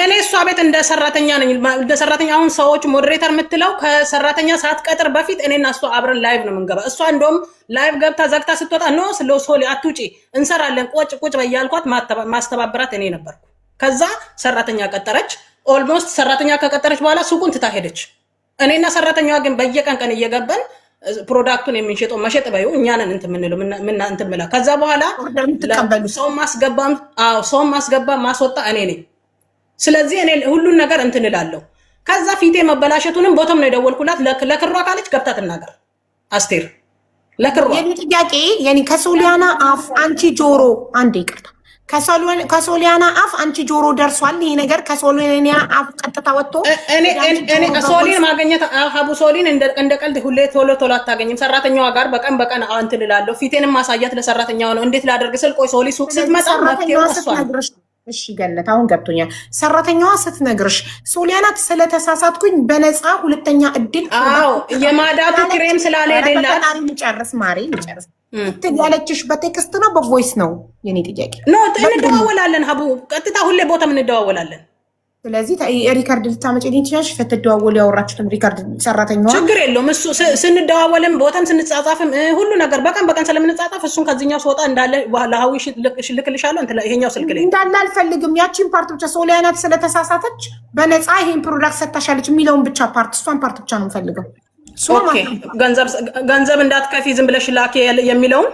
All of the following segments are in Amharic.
እኔ እሷ ቤት እንደ ሰራተኛ ነኝ። እንደ ሰራተኛ አሁን ሰዎች ሞዴሬተር የምትለው ከሰራተኛ ሰዓት ቀጥር በፊት እኔና እሷ አብረን ላይቭ ነው የምንገባ። እሷ እንደውም ላይቭ ገብታ ዘግታ ስትወጣ ኖ ስለ ሶሊ አትውጪ እንሰራለን ቁጭ በያልኳት ማስተባበራት እኔ ነበርኩ። ከዛ ሰራተኛ ቀጠረች። ኦልሞስት ሰራተኛ ከቀጠረች በኋላ ሱቁን ትታ ሄደች። እኔና ሰራተኛዋ ግን በየቀን እየገባን ፕሮዳክቱን የምንሸጠው መሸጥ በዩ እኛ ነን እንትን ምንለው እንትን ምላ። ከዛ በኋላ ሰው ማስገባ ማስወጣ እኔ ነኝ። ስለዚህ እኔ ሁሉን ነገር እንትን እላለሁ። ከዛ ፊቴ መበላሸቱንም ቦታም ነው የደወልኩላት። ለክሯ ካለች ገብታ ትናገር። አስቴር ለክሯ የኔ ጥያቄ ከሶሊያና አፍ አንቺ ጆሮ አንዴ ይቅርታ፣ ከሶሊያና አፍ አንቺ ጆሮ ደርሷል ይሄ ነገር? ከሶሊያና አፍ ቀጥታ ወጥቶ እኔ ሶሊን ማግኘት ሀቡ ሶሊን እንደ ቀልድ ሁሌ ቶሎ አታገኝም። ሰራተኛዋ ጋር በቀን እንትን እላለሁ። ፊቴንም ማሳያት ለሰራተኛዋ ነው። እንዴት ላደርግ ስል ቆይ ሶሊ ሱቅ ስትመጣ እሺ ገነት አሁን ገብቶኛል። ሰራተኛዋ ስትነግርሽ ሶሊያና ስለተሳሳትኩኝ በነፃ ሁለተኛ እድል የማዳቱ ክሬም ስላልሄደላት ልጨርስ ማሬ ልጨርስ ያለችሽ በቴክስት ነው በቮይስ ነው? የኔ ጥያቄ ኖ እንደዋወላለን ሀቡ ቀጥታ ሁሌ ቦታም እንደዋወላለን። ስለዚህ ሪካርድ ልታመጪልኝ ትችያለሽ? ስትደዋወሉ ያወራችሁትን ሪካርድ ሰራተኛዋ ችግር የለውም። እሱ ስንደዋወልም ቦታም ስንጻጻፍም ሁሉ ነገር በቀን ስለምንጻጻፍ እሱን ከዚህኛው ስወጣ እንዳለ ለሀዊ ልክልሻለሁ። ይሄኛው ስልክ ላይ እንዳለ አልፈልግም። ያቺን ፓርት ብቻ ሶሊያና ስለተሳሳተች በነፃ ይሄን ፕሮዳክት ሰታሻለች የሚለውን ብቻ ፓርት እሷን ፓርት ብቻ ነው የምፈልገው። ኦኬ ገንዘብ እንዳትከፊ ዝም ብለሽ ላኪ የሚለውን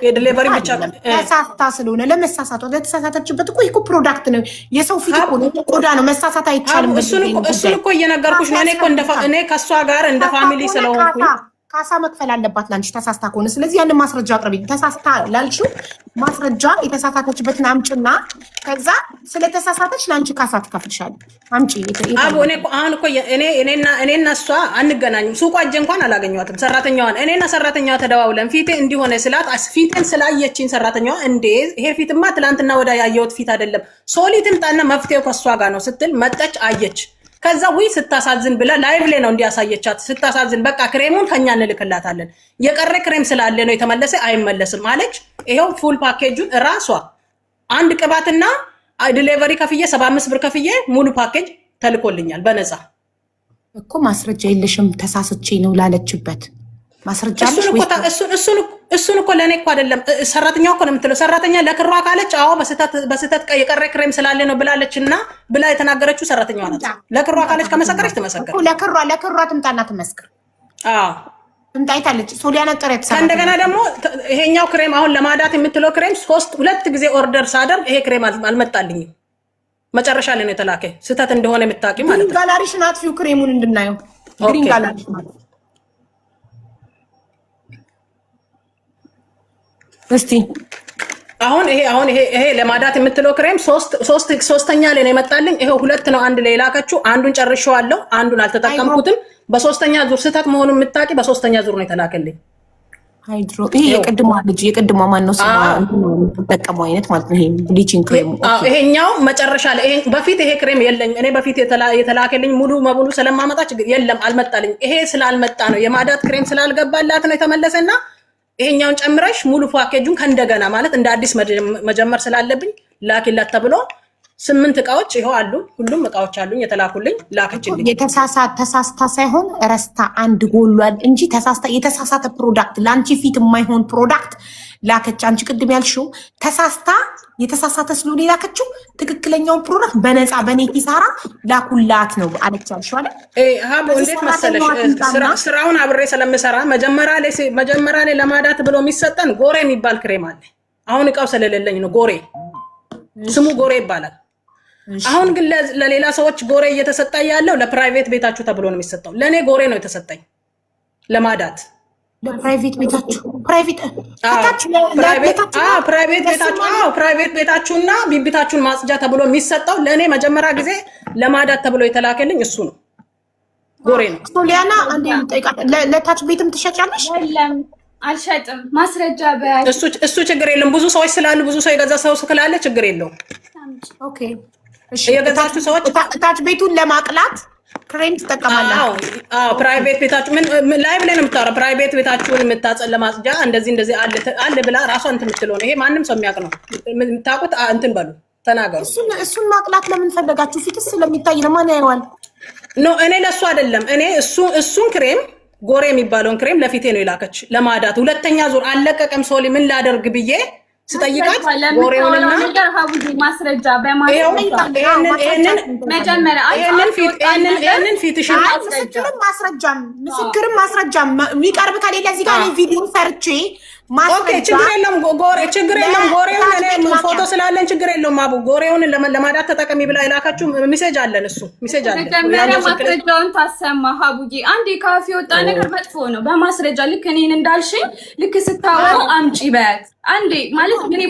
የዲሊቨሪ ብቻ ተሳስታ ስለሆነ ለመሳሳቷ ለተሳሳተችበት እኮ ፕሮዳክት ነው። የሰው ፊት እኮ ቆዳ ነው። መሳሳት አይቻልም። እሱን እኮ እየነገርኩሽ ነው። እኔ ከእሷ ጋር እንደ ፋሚሊ ስለሆንኩኝ ካሳ መክፈል አለባት ላንቺ ተሳስታ ከሆነ። ስለዚህ ያንን ማስረጃ አቅርቢ። ተሳስታ ላልሽው ማስረጃ የተሳሳተችበትን አምጪና ከዛ ስለተሳሳተች ላንቺ ካሳ ትከፍልሻለች። አምጪ። አሁን እኮ እኔና እሷ አንገናኝም። ሱቋ እጄ እንኳን አላገኘኋትም። ሰራተኛዋን እኔና ሰራተኛዋ ተደዋውለን ፊቴ እንዲሆነ ስላት ፊቴን ስላየችኝ ሰራተኛዋ እንዴ ይሄ ፊትማ ትላንትና ወዳ ያየሁት ፊት አይደለም፣ ሶሊ ትምጣና መፍትሄው ከእሷ ጋር ነው ስትል መጠች አየች። ከዛ ስታሳዝን ብላ ላይቭ ላይ ነው እንዲያሳየቻት። ስታሳዝን በቃ ክሬሙን ከኛ እንልክላታለን፣ የቀረ ክሬም ስላለ ነው የተመለሰ አይመለስም አለች። ይሄው ፉል ፓኬጁን ራሷ አንድ ቅባትና ዲሊቨሪ ከፍዬ 75 ብር ከፍዬ ሙሉ ፓኬጅ ተልኮልኛል በነፃ እኮ። ማስረጃ የለሽም ተሳስቼ ነው ላለችበት ማስረጃ እሱን እኮ ለእኔ እኮ አይደለም ሰራተኛው እኮ ነው የምትለው። ሰራተኛ ለክሯ ካለች አዎ በስተት የቀረ ክሬም ስላለ ነው ብላለች እና ብላ የተናገረችው ሰራተኛዋ ናት። ለክሯ ካለች ከመሰከረች ትመሰክር። ለክሯ ትምጣና ትመስክር። አዎ ትምጣይታለች። ሶሊያና ጥረት እንደገና ደግሞ ይሄኛው ክሬም አሁን ለማዳት የምትለው ክሬም ሁለት ጊዜ ኦርደር ሳደርግ ይሄ ክሬም አልመጣልኝም። መጨረሻ ላይ ነው የተላከ። ስተት እንደሆነ የምታውቂ ማለት ነው። ጋላሪሽ ናት ፊው ክሬሙን እንድናየው ግሪን ጋላሪሽ ናት። እስቲ አሁን ይሄ ለማዳት የምትለው ክሬም ሶስተኛ ላይ ነው የመጣልኝ። ይሄው ሁለት ነው አንድ ላይ ላከችው። አንዱን ጨርሼዋለሁ፣ አንዱን አልተጠቀምኩትም። በሶስተኛ ዙር ስተት መሆኑን የምታውቂ በሶስተኛ ዙር ነው የተላከልኝ። ሃይድሮ ይሄ የቅድሟ ማን ነው ተጠቀመው አይነት ማለት ነው። ይሄ ብሊቺንግ ክሬም ይሄኛው መጨረሻ ላይ በፊት ይሄ ክሬም የለኝ እኔ በፊት የተላከልኝ ሙሉ ስለማመጣ ችግር የለም አልመጣልኝ። ይሄ ስላልመጣ ነው የማዳት ክሬም ስላልገባላት ነው የተመለሰና ይሄኛውን ጨምረሽ ሙሉ ፓኬጁን ከእንደገና ማለት እንደ አዲስ መጀመር ስላለብኝ ላኪላት ተብሎ 8 እቃዎች ይኸው አሉ። ሁሉም እቃዎች አሉኝ የተላኩልኝ ላከችልኝ። ተሳስታ ሳይሆን ረስታ አንድ ጎሏል እንጂ የተሳሳተ ፕሮዳክት ለአንቺ ፊት የማይሆን ፕሮዳክት ላከች። አንቺ ቅድም ያልሽው ተሳስታ የተሳሳተ ስለሆነ ላከችው። ትክክለኛውን ፕሮዳክት በነፃ በኔ ኪሳራ ላኩላት ነው አለች ያልሽው አይደል? ሀቡ እንዴት መሰለሽ ስራውን አብሬ ስለምሰራ መጀመሪያ ላይ ለማዳት ብሎ የሚሰጠን ጎሬ የሚባል ክሬም አለ። አሁን እቃው ስለሌለኝ ነው። ጎሬ ስሙ ጎሬ ይባላል። አሁን ግን ለሌላ ሰዎች ጎሬ እየተሰጠ ያለው ለፕራይቬት ቤታችሁ ተብሎ ነው የሚሰጠው። ለእኔ ጎሬ ነው የተሰጠኝ ለማዳት ለፕራይቬት ቤታችሁ ፕራይቬት ቤታችሁና ቢቢታችሁን ማጽጃ ተብሎ የሚሰጠው ለእኔ መጀመሪያ ጊዜ ለማዳት ተብሎ የተላከልኝ እሱ ነው። ጎሬ ነው። ሶሊያና አንዴ ለታች ቤትም ትሸጫለሽ? አልሸጥም። ማስረጃ እሱ ችግር የለም። ብዙ ሰዎች ስላሉ ብዙ ሰው የገዛ ሰው ስላለ ችግር የለውም። ኦኬ እሺ። የገዛችሁ ሰዎች ታች ቤቱን ለማቅላት ክሬም ትጠቀማላችሁ? አዎ ፕራይቬት ቤታችሁ ምን ላይቭ ላይ ነው የምታወራው። ፕራይቬት ቤታችሁን የምታጸል ለማጽጃ እንደዚህ አለ ብላ ራሷ እንትን የምትለው ነው። ይሄ ማንም ሰው የሚያውቅ ነው። የምታውቁት እንትን በሉ ተናገሩ። እሱን ማቅላት ለምን ፈለጋችሁ? ፊትስ ስለሚታይ ነው። ማን ያየዋል? ኖ እኔ ለሱ አይደለም። እኔ እሱን ክሬም ጎሬ የሚባለውን ክሬም ለፊቴ ነው የላከች ለማዳት። ሁለተኛ ዙር አለቀቀም ሶሊ ምን ላደርግ ብዬ ስጠይቃት ጎሬውንና ማስረጃ ይሄንን ፊትሽን ምስክርም ማስረጃም የሚቀርብ ከሌለ እዚህ ጋር ቪዲዮ ሰርቼ ችግር የለም ጎሬውን እኔ ፎቶ ስላለን ችግር የለውም። አቡ ጎሬውን ለማዳት ተጠቀሚ ብላ የላካችሁ ሚሴጅ አለን። እሱ ሚሴጅ አለን። መጀመሪያ ማስረጃውን ታሰማ ሀቡዬ። አንዴ ካፌ ወጣ ነገር መጥፎ ነው። በማስረጃ ልክ እኔን እንዳልሽኝ ልክ ስታወሩ አምጪ በያት አንዴ ማለት እኔ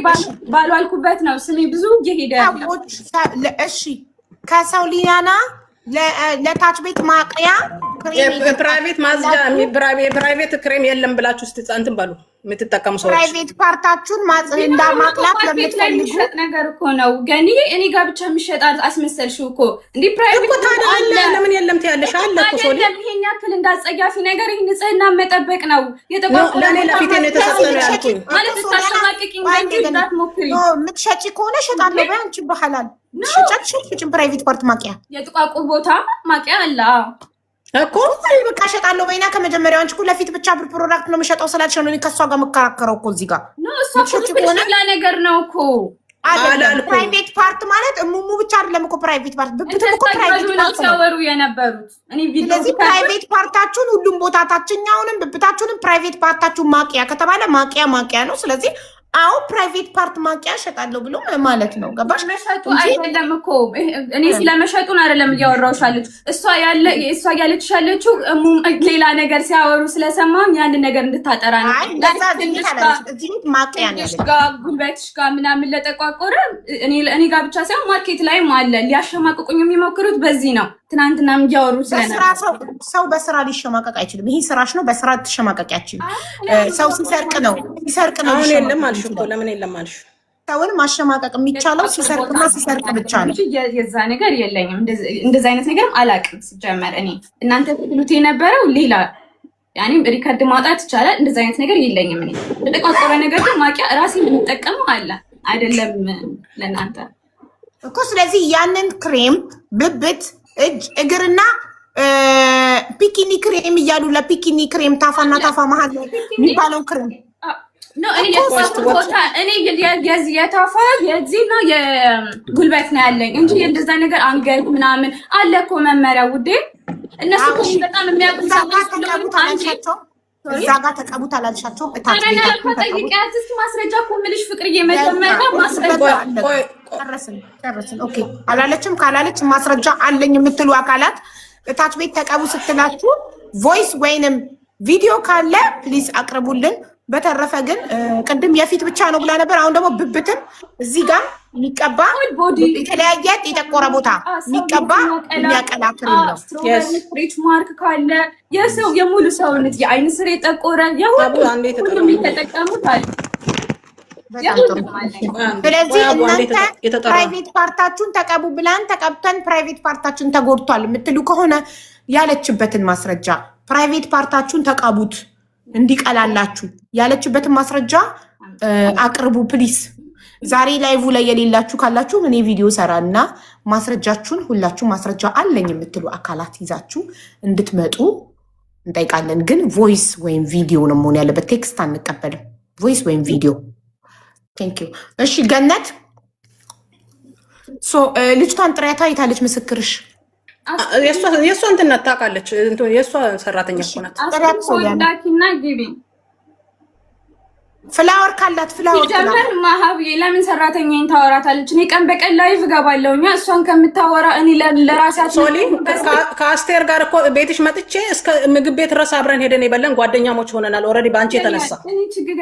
ባልዋልኩበት ነው ስሜ ብዙ እየሄደ እሺ ከሰው ሊያና ለታች ቤት ማቅያ ፕራይቬት ማዝጃ ፕራይቬት ክሬም የለም ብላችሁ እስቲ እንትን በሉ የምትጠቀሙ ሰዎች ፕራይቬት ፓርታችሁን ማጽንዳ ማቅላት ለምትፈልጉ ነገር እኮ ነው። ገኒ እኔ ጋር ብቻ የሚሸጥ አስመሰልሽው እኮ እንዴ ፕራይቬት እኮ ታዲያ አለ። ለምን የለም ትያለሽ? አለ እኮ ሶሊ ይሄን ያክል እንዳጸያፊ ነገር ይሄን ንጽህና መጠበቅ ነው። ለኔ ለፊቴ ነው የተሰጠው ያልኩኝ ማለት ታስተማቀቂኝ ገንጂ እንዳትሞክሪ። የምትሸጪ ከሆነ እሸጣለሁ በይ አንቺ በሐላል ሽጭ ፕራይቬት ፓርት ማቅያ የጥቋቁር ቦታ ማቅያ አለ እኮ በቃ እሸጣለሁ በይና ከመጀመሪያው አንቺ እኮ ለፊት ብቻ ፕሮዳክት ነው የምሸጠው ስላልሽ ነው እኔ ከሷ ጋር መከራከረው እኮ እዚህ ጋር ነው። እሷ ሌላ ነገር ነው እኮ አይደለም። ፕራይቬት ፓርት ማለት እሙሙ ብቻ አይደለም እኮ ፕራይቬት ፓርት ብብትም እኮ ፕራይቬት ፓርት ነው የነበሩት እኔ ቪዲዮ ስለዚህ ፕራይቬት ፓርታችሁን ሁሉም ቦታ ታችኛውንም ብብታችሁንም ፕራይቬት ፓርታችሁን ማቅያ ከተባለ ማቅያ ነው። ስለዚህ አዎ ፕራይቬት ፓርት ማቅያ እሸጣለሁ ብሎ ማለት ነው። ገባሽ? መሸጡ አይደለም እኮ እኔ ስለመሸጡን አይደለም እያወራሁሽ አለች። እሷ ያለችሽ ያለችው ሌላ ነገር ሲያወሩ ስለሰማም ያንን ነገር እንድታጠራ ነው። እዚህ ማቅያ ነው ያለች ጉልበትሽ ጋር ምናምን ለጠቋቆረ እኔ ጋር ብቻ ሳይሆን ማርኬት ላይም አለ። ሊያሸማቅቁኝ የሚሞክሩት በዚህ ነው። ትናንትናም እያወሩ ስለነበር ሰው በስራ ሊሸማቀቅ አይችልም። ይሄ ስራሽ ነው። በስራ ትሸማቀቂያችን ሰው ሲሰርቅ ነው አሁን የለም አልሽ እኮ ለምን የለም አልሽ? ሰውን ማሸማቀቅ የሚቻለው ሲሰርቅና ሲሰርቅ ብቻ ነው። የዛ ነገር የለኝም። እንደዚህ አይነት ነገር አላውቅም። ሲጀመር እኔ እናንተ ትሉት የነበረው ሌላ ያኔም ሪከርድ ማውጣት ይቻላል። እንደዚህ አይነት ነገር የለኝም። እኔ ተጠቋቆረ ነገር ግን ማቂያ ራሴ የምጠቀመው አለ አይደለም ለእናንተ እኮ። ስለዚህ ያንን ክሬም ብብት እጅ እግርና ፒኪኒ ክሬም እያሉ ለፒኪኒ ክሬም ታፋና ታፋ መሀል የሚባለው ክሬም እኔ የታፋ የዚህና የጉልበት ነው ያለኝ እንጂ እንደዛ ነገር አንገት ምናምን አለ እኮ መመሪያ ውዴ። እነሱ በጣም የሚያውቁት እዛ ጋር ተቀቡት አላልሻቸውም? ጠይቂያት ማስረጃ እኮ የምልሽ ፍቅርዬ መጀመሪያ ማስረጃ ጨርስን። ኦኬ አላለችም። ካላለች ማስረጃ አለኝ የምትሉ አካላት እታች ቤት ተቀቡ ስትላችሁ ቮይስ ወይንም ቪዲዮ ካለ ፕሊዝ አቅርቡልን። በተረፈ ግን ቅድም የፊት ብቻ ነው ብላ ነበር። አሁን ደግሞ ብብትም እዚህ ጋር የሚቀባ የተለያየ የጠቆረ ቦታ የሚቀባ የሚያቀላ ክሬም ነው። ስትሬች ማርክ ካለ የሰው የሙሉ ሰውነት የአይን ስር የጠቆረ ሁሉም የተጠቀሙት አለ። ስለዚህ እናንተ ፕራይቬት ፓርታችሁን ተቀቡ ብላን ተቀብተን ፕራይቬት ፓርታችሁን ተጎድቷል የምትሉ ከሆነ ያለችበትን ማስረጃ ፕራይቬት ፓርታችሁን ተቀቡት እንዲቀላላችሁ ያለችበትን ማስረጃ አቅርቡ ፕሊስ። ዛሬ ላይቭ ላይ የሌላችሁ ካላችሁ እኔ ቪዲዮ ሰራና ማስረጃችሁን ሁላችሁ ማስረጃ አለኝ የምትሉ አካላት ይዛችሁ እንድትመጡ እንጠይቃለን። ግን ቮይስ ወይም ቪዲዮ ነው መሆን ያለበት። ቴክስት አንቀበልም። ቮይስ ወይም ቪዲዮ። ቴንክ ዩ። እሺ ገነት ልጅቷን ጥሪያታ የታለች ምስክርሽ? የእሷ እንትን ናት ታውቃለች። የእሷ ሰራተኛ እኮ ናት። ፍላወር ካላት ፍላወር ጀመር ማሀብ ለምን ሰራተኛዬን ታወራታለች? እኔ ቀን በቀን ላይቭ እገባለሁኛ እሷን ከምታወራ እኔ ለራሳችን ሶሊ ከአስቴር ጋር እኮ ቤትሽ መጥቼ እስከ ምግብ ቤት ድረስ አብረን ሄደን የበለን ጓደኛሞች ሆነናል። ኦልሬዲ በአንቺ የተነሳ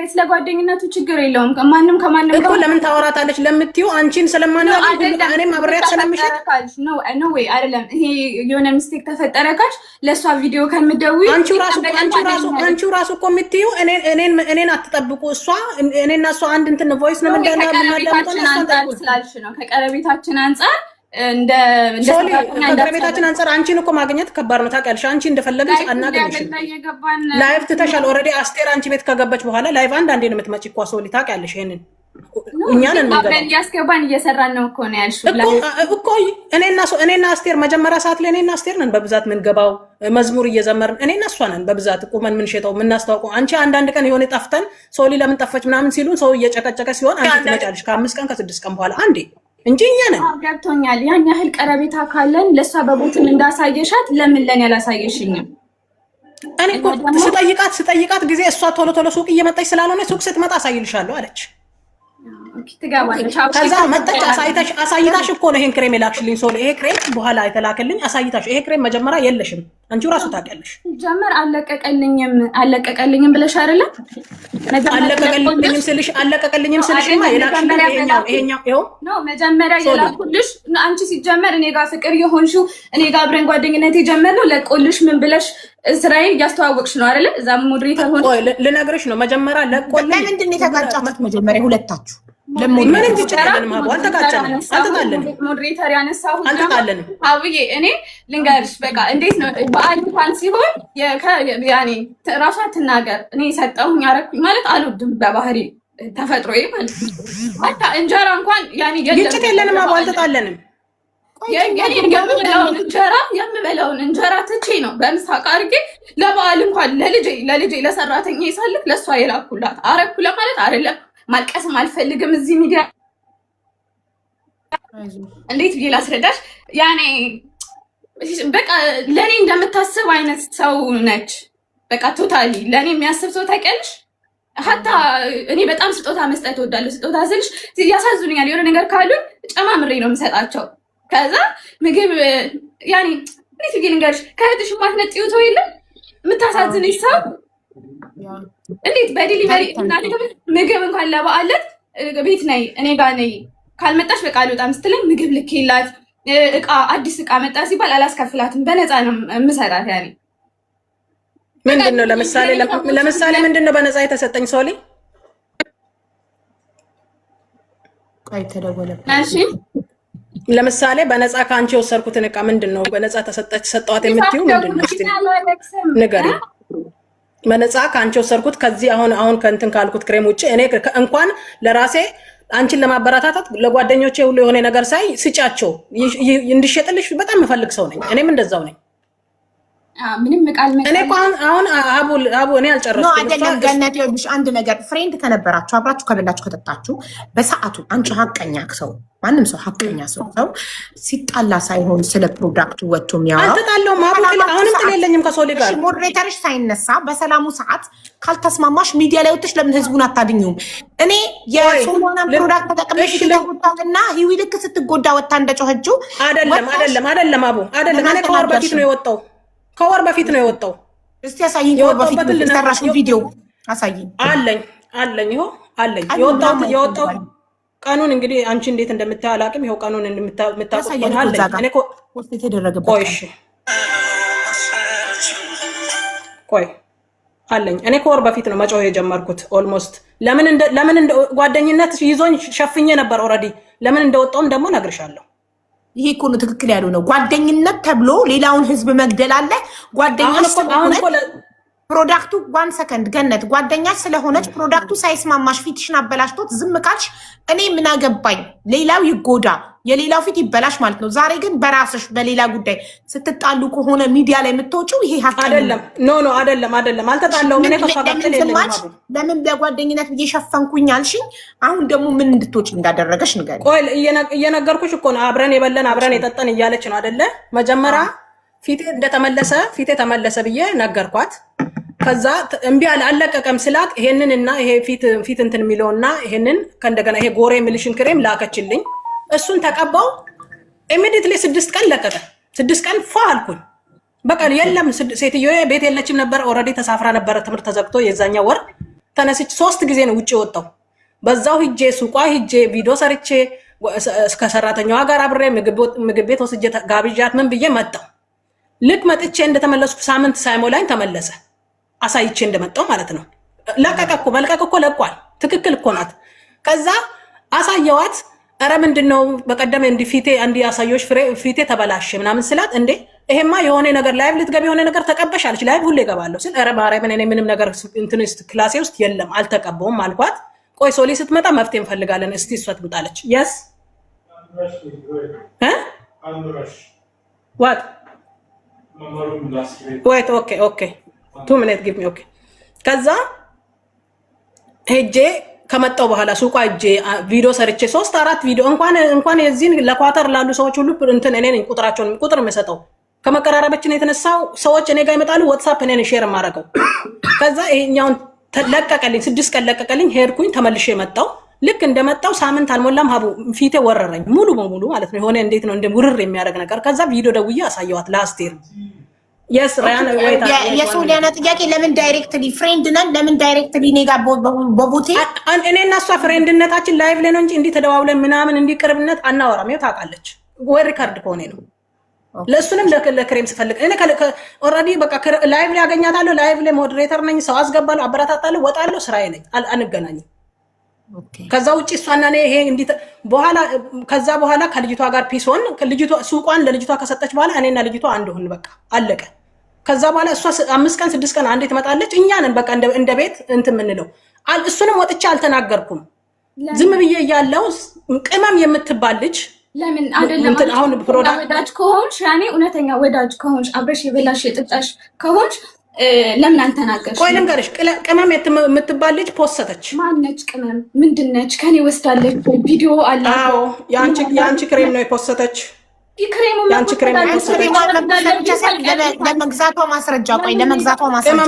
ስለ ጓደኝነቱ ችግር የለውም። ማንም ከማንም እኮ ለምን ታወራታለች ለምትይው አንቺን ስለማናውቅ እኔም አብሬያት ስለምሸጥ ነው ወይ አይደለም። ይሄ የሆነ ሚስቴክ ተፈጠረ ካልሽ ለእሷ ቪዲዮ ከምትደውይ አንቺው ራሱ እኮ የምትይው እኔን አትጠብቁ እሷ እኔና እሷ አንድ እንትን ቮይስ ነው እንደና ስላልሽ ነው። ከቀረቤታችን አንፃር ከቀረቤታችን አንፃር አንቺን እኮ ማግኘት ከባድ ነው ታውቂያለሽ። አንቺ እንደፈለገች አናገኝሽም። ላይቭ ትተሻል ኦልሬዲ። አስቴር አንቺ ቤት ከገባች በኋላ ላይቭ አንዳንዴ ነው የምትመጪ እኮ ሶሊ ታውቂያለሽ። ይሄንን እኛን አብረን እያስገባን እየሰራን ነው እኮ ነው ያልሽው እኮ እኔና አስቴር መጀመሪያ ሰዓት ላይ እኔና አስቴር ነን በብዛት ምንገባው መዝሙር እየዘመርን እኔና እሷ ነን በብዛት ቁመን ምንሸጠው ምናስተዋውቀው። አንቺ አንዳንድ ቀን የሆነ ጠፍተን ሶሊ ለምን ጠፈች ምናምን ሲሉን ሰው እየጨቀጨቀ ሲሆን አንቺ ትመጫለሽ ከ5 ቀን ከ6 ቀን በኋላ አንዴ እንጂ እኛ ነን። ገብቶኛል። ያን ያህል ቀረቤታ ካለን ለእሷ በቦትን እንዳሳየሻት ለምን ለኔ ያላሳየሽኝም? እኔ እኮ ስጠይቃት ጊዜ እሷ ቶሎ ቶሎ ሱቅ እየመጣች ስላልሆነ ሱቅ ስትመጣ አሳይልሻለሁ አለች። ከዛ መጣች አሳይታሽ እኮ ነው ይሄን ክሬም የላክሽልኝ ሶሊ። ይሄ ክሬም በኋላ የተላከልኝ አሳይታሽ። ይሄ ክሬም መጀመሪያ የለሽም አንቺው ራሱ ታውቂያለሽ። ጀመር አለቀቀልኝም ብለሽ አይደለም? አለቀቀልኝም ስልሽማ የላክሽልኝ ይሄኛው ነው መጀመሪያ የላኩልሽ። አንቺ ሲጀመር እኔ ጋር ፍቅር የሆንሽው እኔ ጋር አብረን ጓደኝነት የጀመርነው ለቆልሽ ምን ብለሽ እስራኤል እያስተዋወቅሽ ነው አይደለ? እዛ ሞዴሬተር ሆነ ልነግርሽ ነው መጀመሪያ ለቆልሽ። ለምንድን ነው የተጋጫችሁት መጀመሪያ ሁለታችሁ? ምንም ትጨቃለንም አቡ አልተጣለንም። ሞዴሬተር ያነሳው አልተጣለንም። አብዬ እኔ ልንገርሽ በቃ እንዴት ነው በዓል እንኳን ሲሆን ያኔ ራሷ ትናገር። እኔ ሰጠሁኝ አረኩኝ ማለት አልወድም በባህሪ ተፈጥሮዬ ማለት ነው። አታ እንጀራ እንኳን ያኔ ግጭት የለንም አቡ አልተጣለንም። የምበላውን እንጀራ ትቼ ነው በምሳቅ አድርጌ ለበዓል እንኳን ለልጄ ለሰራተኛ ይሳልክ ለእሷ የላኩላት አረኩ ለማለት አይደለም። ማልቀስም አልፈልግም እዚህ ሚዲያ እንዴት ብዬ ላስረዳሽ? ያኔ በቃ ለእኔ እንደምታስብ አይነት ሰው ነች። በቃ ቶታሊ ለእኔ የሚያስብ ሰው ታውቂያለሽ። ሀታ እኔ በጣም ስጦታ መስጠት እወዳለሁ። ስጦታ ስልሽ ያሳዝኑኛል። የሆነ ነገር ካሉኝ ጨማምሬ ነው የምሰጣቸው። ከዛ ምግብ ያኔ እንዴት ብዬ ልንገርሽ? ከእህትሽ ማትነጥዪው ሰው የለም የምታሳዝንሽ ሰው እንዴት በዲሊቨሪ ምግብ እንኳን ለበዓለት ቤት ነይ እኔ ጋር ነይ ካልመጣሽ በቃ አልወጣም ስትለኝ ምግብ ልኬላት እቃ አዲስ እቃ መጣ ሲባል አላስከፍላትም፣ በነፃ ነው የምሰጣት። ያኔ ምንድነው ለምሳሌ ምንድነው በነፃ የተሰጠኝ ሶሊ? ቆይ ተደወለብኝ። እሺ ለምሳሌ በነፃ ከአንቺ የወሰድኩትን እቃ ምንድነው በነፃ ሰጠዋት የምትይው ምንድነው? እስቲ ንገሪኝ። በነፃ ከአንቺ ወሰድኩት ከዚህ አሁን ከእንትን ካልኩት ክሬም ውጭ እኔ እንኳን ለራሴ አንቺን ለማበረታታት ለጓደኞቼ ሁሉ የሆነ ነገር ሳይ ስጫቸው እንዲሸጥልሽ በጣም የምፈልግ ሰው ነኝ። እኔም እንደዛው ነኝ። ምንም ቃል እኔ አሁን አቡ እኔ አልጨረስኩም። አይደለም ገነት፣ ይኸውልሽ አንድ ነገር ፍሬንድ ከነበራችሁ አብራችሁ ከበላችሁ ከጠጣችሁ በሰዓቱ አንቺ ሀቀኛ ሰው ማንም ሰው ሀቀኛ ሰው ሲጣላ ሳይሆን ስለ ፕሮዳክቱ ወጥቶ የሚያወራው አልተጣላሁም። አሁንም ጥል የለኝም ከሶሊ ጋር። ሞዴሬተርሽ ሳይነሳ በሰላሙ ሰዓት ካልተስማማሽ ሚዲያ ላይ ወጥተሽ ለምን ህዝቡን አታድኙም? እኔ የሶማና ፕሮዳክት ተጠቅመሽ ተጎዳትና ሂዊ ልክ ስትጎዳ ወጣ እንደጮኸችው አይደለም አቡ አይደለም። እኔ ከወር በፊት ነው የወጣው ከወር በፊት ነው የወጣው። እስቲ አሳይኝ። ከወር በፊት የተሰራሽው ቪዲዮ አሳይኝ። አለኝ ይኸው አለኝ። የወጣው ቀኑን እንግዲህ አንቺ እንዴት እንደምታይ አላውቅም። ይኸው ቀኑን እንደምታውቁት አለኝ። እኔ ፖስት የተደረገበት ቆይ አለኝ። እኔ ከወር በፊት ነው መጮህ የጀመርኩት። ኦልሞስት ለምን ጓደኝነት ይዞኝ ሸፍኜ ነበር ኦልሬዲ። ለምን እንደወጣውም ደግሞ ነግርሻለሁ። ይሄ እኮ ነው ትክክል ያለው ነው። ጓደኝነት ተብሎ ሌላውን ህዝብ መግደል አለ። ጓደኛሽ ስለሆነች ፕሮዳክቱ 1 ሰከንድ ገነት ጓደኛሽ ስለሆነች ፕሮዳክቱ ሳይስማማሽ ፊትሽን አበላሽቶት ዝም ካልሽ እኔ ምን አገባኝ? ሌላው ይጎዳ የሌላው ፊት ይበላሽ ማለት ነው። ዛሬ ግን በራስሽ በሌላ ጉዳይ ስትጣሉ ከሆነ ሚዲያ ላይ የምትወጪው ይሄ ሀቅ አይደለም። ኖ አይደለም አልተጣላሁም። እኔ ተፋቀለ ለምን በጓደኝነት እየሸፈንኩኝ አልሽኝ? አሁን ደግሞ ምን እንድትወጪ እንዳደረገሽ ንገሪ። ቆይ እየነገርኩሽ እኮ ነው። አብረን የበለን አብረን የጠጠን እያለች ነው አይደለ? መጀመሪያ ፊቴ ተመለሰ ብዬ ነገርኳት። ከዛ እምቢ አለቀቀም ስላት ይሄንን እና ይሄ ፊት እንትን የሚለውና ይሄንን ከእንደገና ይሄ ጎሬ ሚልሽን ክሬም ላከችልኝ። እሱን ተቀባው። ኢሚዲየትሊ 6 ቀን ለቀቀ። 6 ቀን ፏ አልኩኝ። በቃ የለም ሴትዮ ቤት የለችም ነበር። ኦልሬዲ ተሳፍራ ነበር። ትምህርት ተዘግቶ የዛኛው ወር ተነስች 3 ጊዜ ነው ውጪ ወጣው። በዛው ሂጄ ሱቋ ሂጄ ቪዲዮ ሰርቼ እስከ ሰራተኛዋ ጋር አብሬ ምግብ ቤት ወስጄ ጋብዣት ምን ብዬ መጣው። ልክ መጥቼ እንደተመለስኩ ሳምንት ሳይሞላኝ ተመለሰ። አሳይቼ እንደመጣው ማለት ነው። ለቀቀ እኮ መልቀቅ እኮ ለቋል። ትክክል እኮ ናት። ከዛ አሳየዋት። ኧረ ምንድነው በቀደም እንዲህ ፊቴ አንዲ ያሳየሽ ፊቴ ተበላሽ ምናምን ስላት እንዴ ይሄማ የሆነ ነገር ላይቭ ልትገቢ የሆነ ነገር ተቀበሽ አለች። ላይቭ ሁሌ እገባለሁ ሲል ኧረ ማርያምን እኔ ምንም ነገር እንትንስት ክላሴ ውስጥ የለም አልተቀበውም አልኳት። ቆይ ሶሊ ስትመጣ መፍትሄ እንፈልጋለን። እስቲ እሷ ትምጣለች። የስ ዋት ወይት ኦኬ 2 ሚኒት ጊቭ ሚ ኦኬ። ከዛ ሄጄ ከመጣው በኋላ ሱቋ ሄጄ ቪዲዮ ሰርቼ 3-4 ቪዲዮ እንኳን የዚህን ለኳተር ላሉ ሰዎች ሁሉ እንትን እኔ ነኝ ቁጥር የምሰጠው። ከመቀራረባችን የተነሳው ሰዎች እኔ ጋር ይመጣሉ። ዋትስአፕ እኔ ነኝ ሼር የማደርገው። ከዛ ይሄኛውን ለቀቀልኝ፣ 6 ቀን ለቀቀልኝ። ሄድኩኝ፣ ተመልሼ መጣው። ልክ እንደመጣው ሳምንት አልሞላም ሀቡ ፊቴ ወረረኝ ሙሉ በሙሉ ማለት ነው። የሆነ እንዴት ነው እንደ ውርር የሚያደርግ ነገር። ከዛ ቪዲዮ ደውዬ አሳየዋት ለአስቴር። የስ ራያን ወይ የሶሊያና ጥያቄ ለምን ዳይሬክትሊ ፍሬንድ ነን? ለምን ዳይሬክትሊ እኔ ጋር በቦቴ እኔ እና እሷ ፍሬንድነታችን ላይቭ ላይ ነው እንጂ እንዲህ ተደዋውለን ምናምን እንዲህ ቅርብነት አናወራም። ይኸው ታውቃለች ወይ ሪካርድ ከሆነ ነው። ለእሱንም ለክሬም ስፈልግ እኔ ኦልሬዲ በቃ ላይቭ ላይ ያገኛታለሁ። ላይቭ ላይ ሞዴሬተር ነኝ፣ ሰው አስገባለሁ፣ አበረታታለሁ፣ ወጣለሁ፣ ስራዬ ነኝ። አንገናኝም። ከዛ ውጪ እሷና እኔ ይሄ እንዲህ በኋላ ከዛ በኋላ ከልጅቷ ጋር ፒስ ሆን ልጅቷ ሱቋን ለልጅቷ ከሰጠች በኋላ እኔና ልጅቷ አንድ ሆን በቃ አለቀ። ከዛ በኋላ እሷ 5 ቀን 6 ቀን አንዴ ትመጣለች። እኛንን በቃ እንደ ቤት እንትን የምንለው እሱንም ወጥቼ አልተናገርኩም። ዝም ብዬ እያለው ቅመም የምትባል ልጅ ለምን አይደለም አሁን ወዳጅ ከሆንሽ ያኔ እውነተኛ ወዳጅ ከሆንሽ አብረሽ የበላሽ የጥጣሽ ከሆንሽ ለምን አልተናገርሽ? ቆይ ልንገርሽ፣ ቅመም የምትባል ልጅ ፖስተች። ማነች ቅመም? ምንድነች? ከኔ ወስዳለች ቪዲዮ አለ። አዎ ያንቺ ክሬም ነው የፖስተች። ክሬሙ ያንቺ ክሬም ነው የፖስተች። ለመግዛቷ ማስረጃ ቆይ ለመግዛቷ ማስረጃ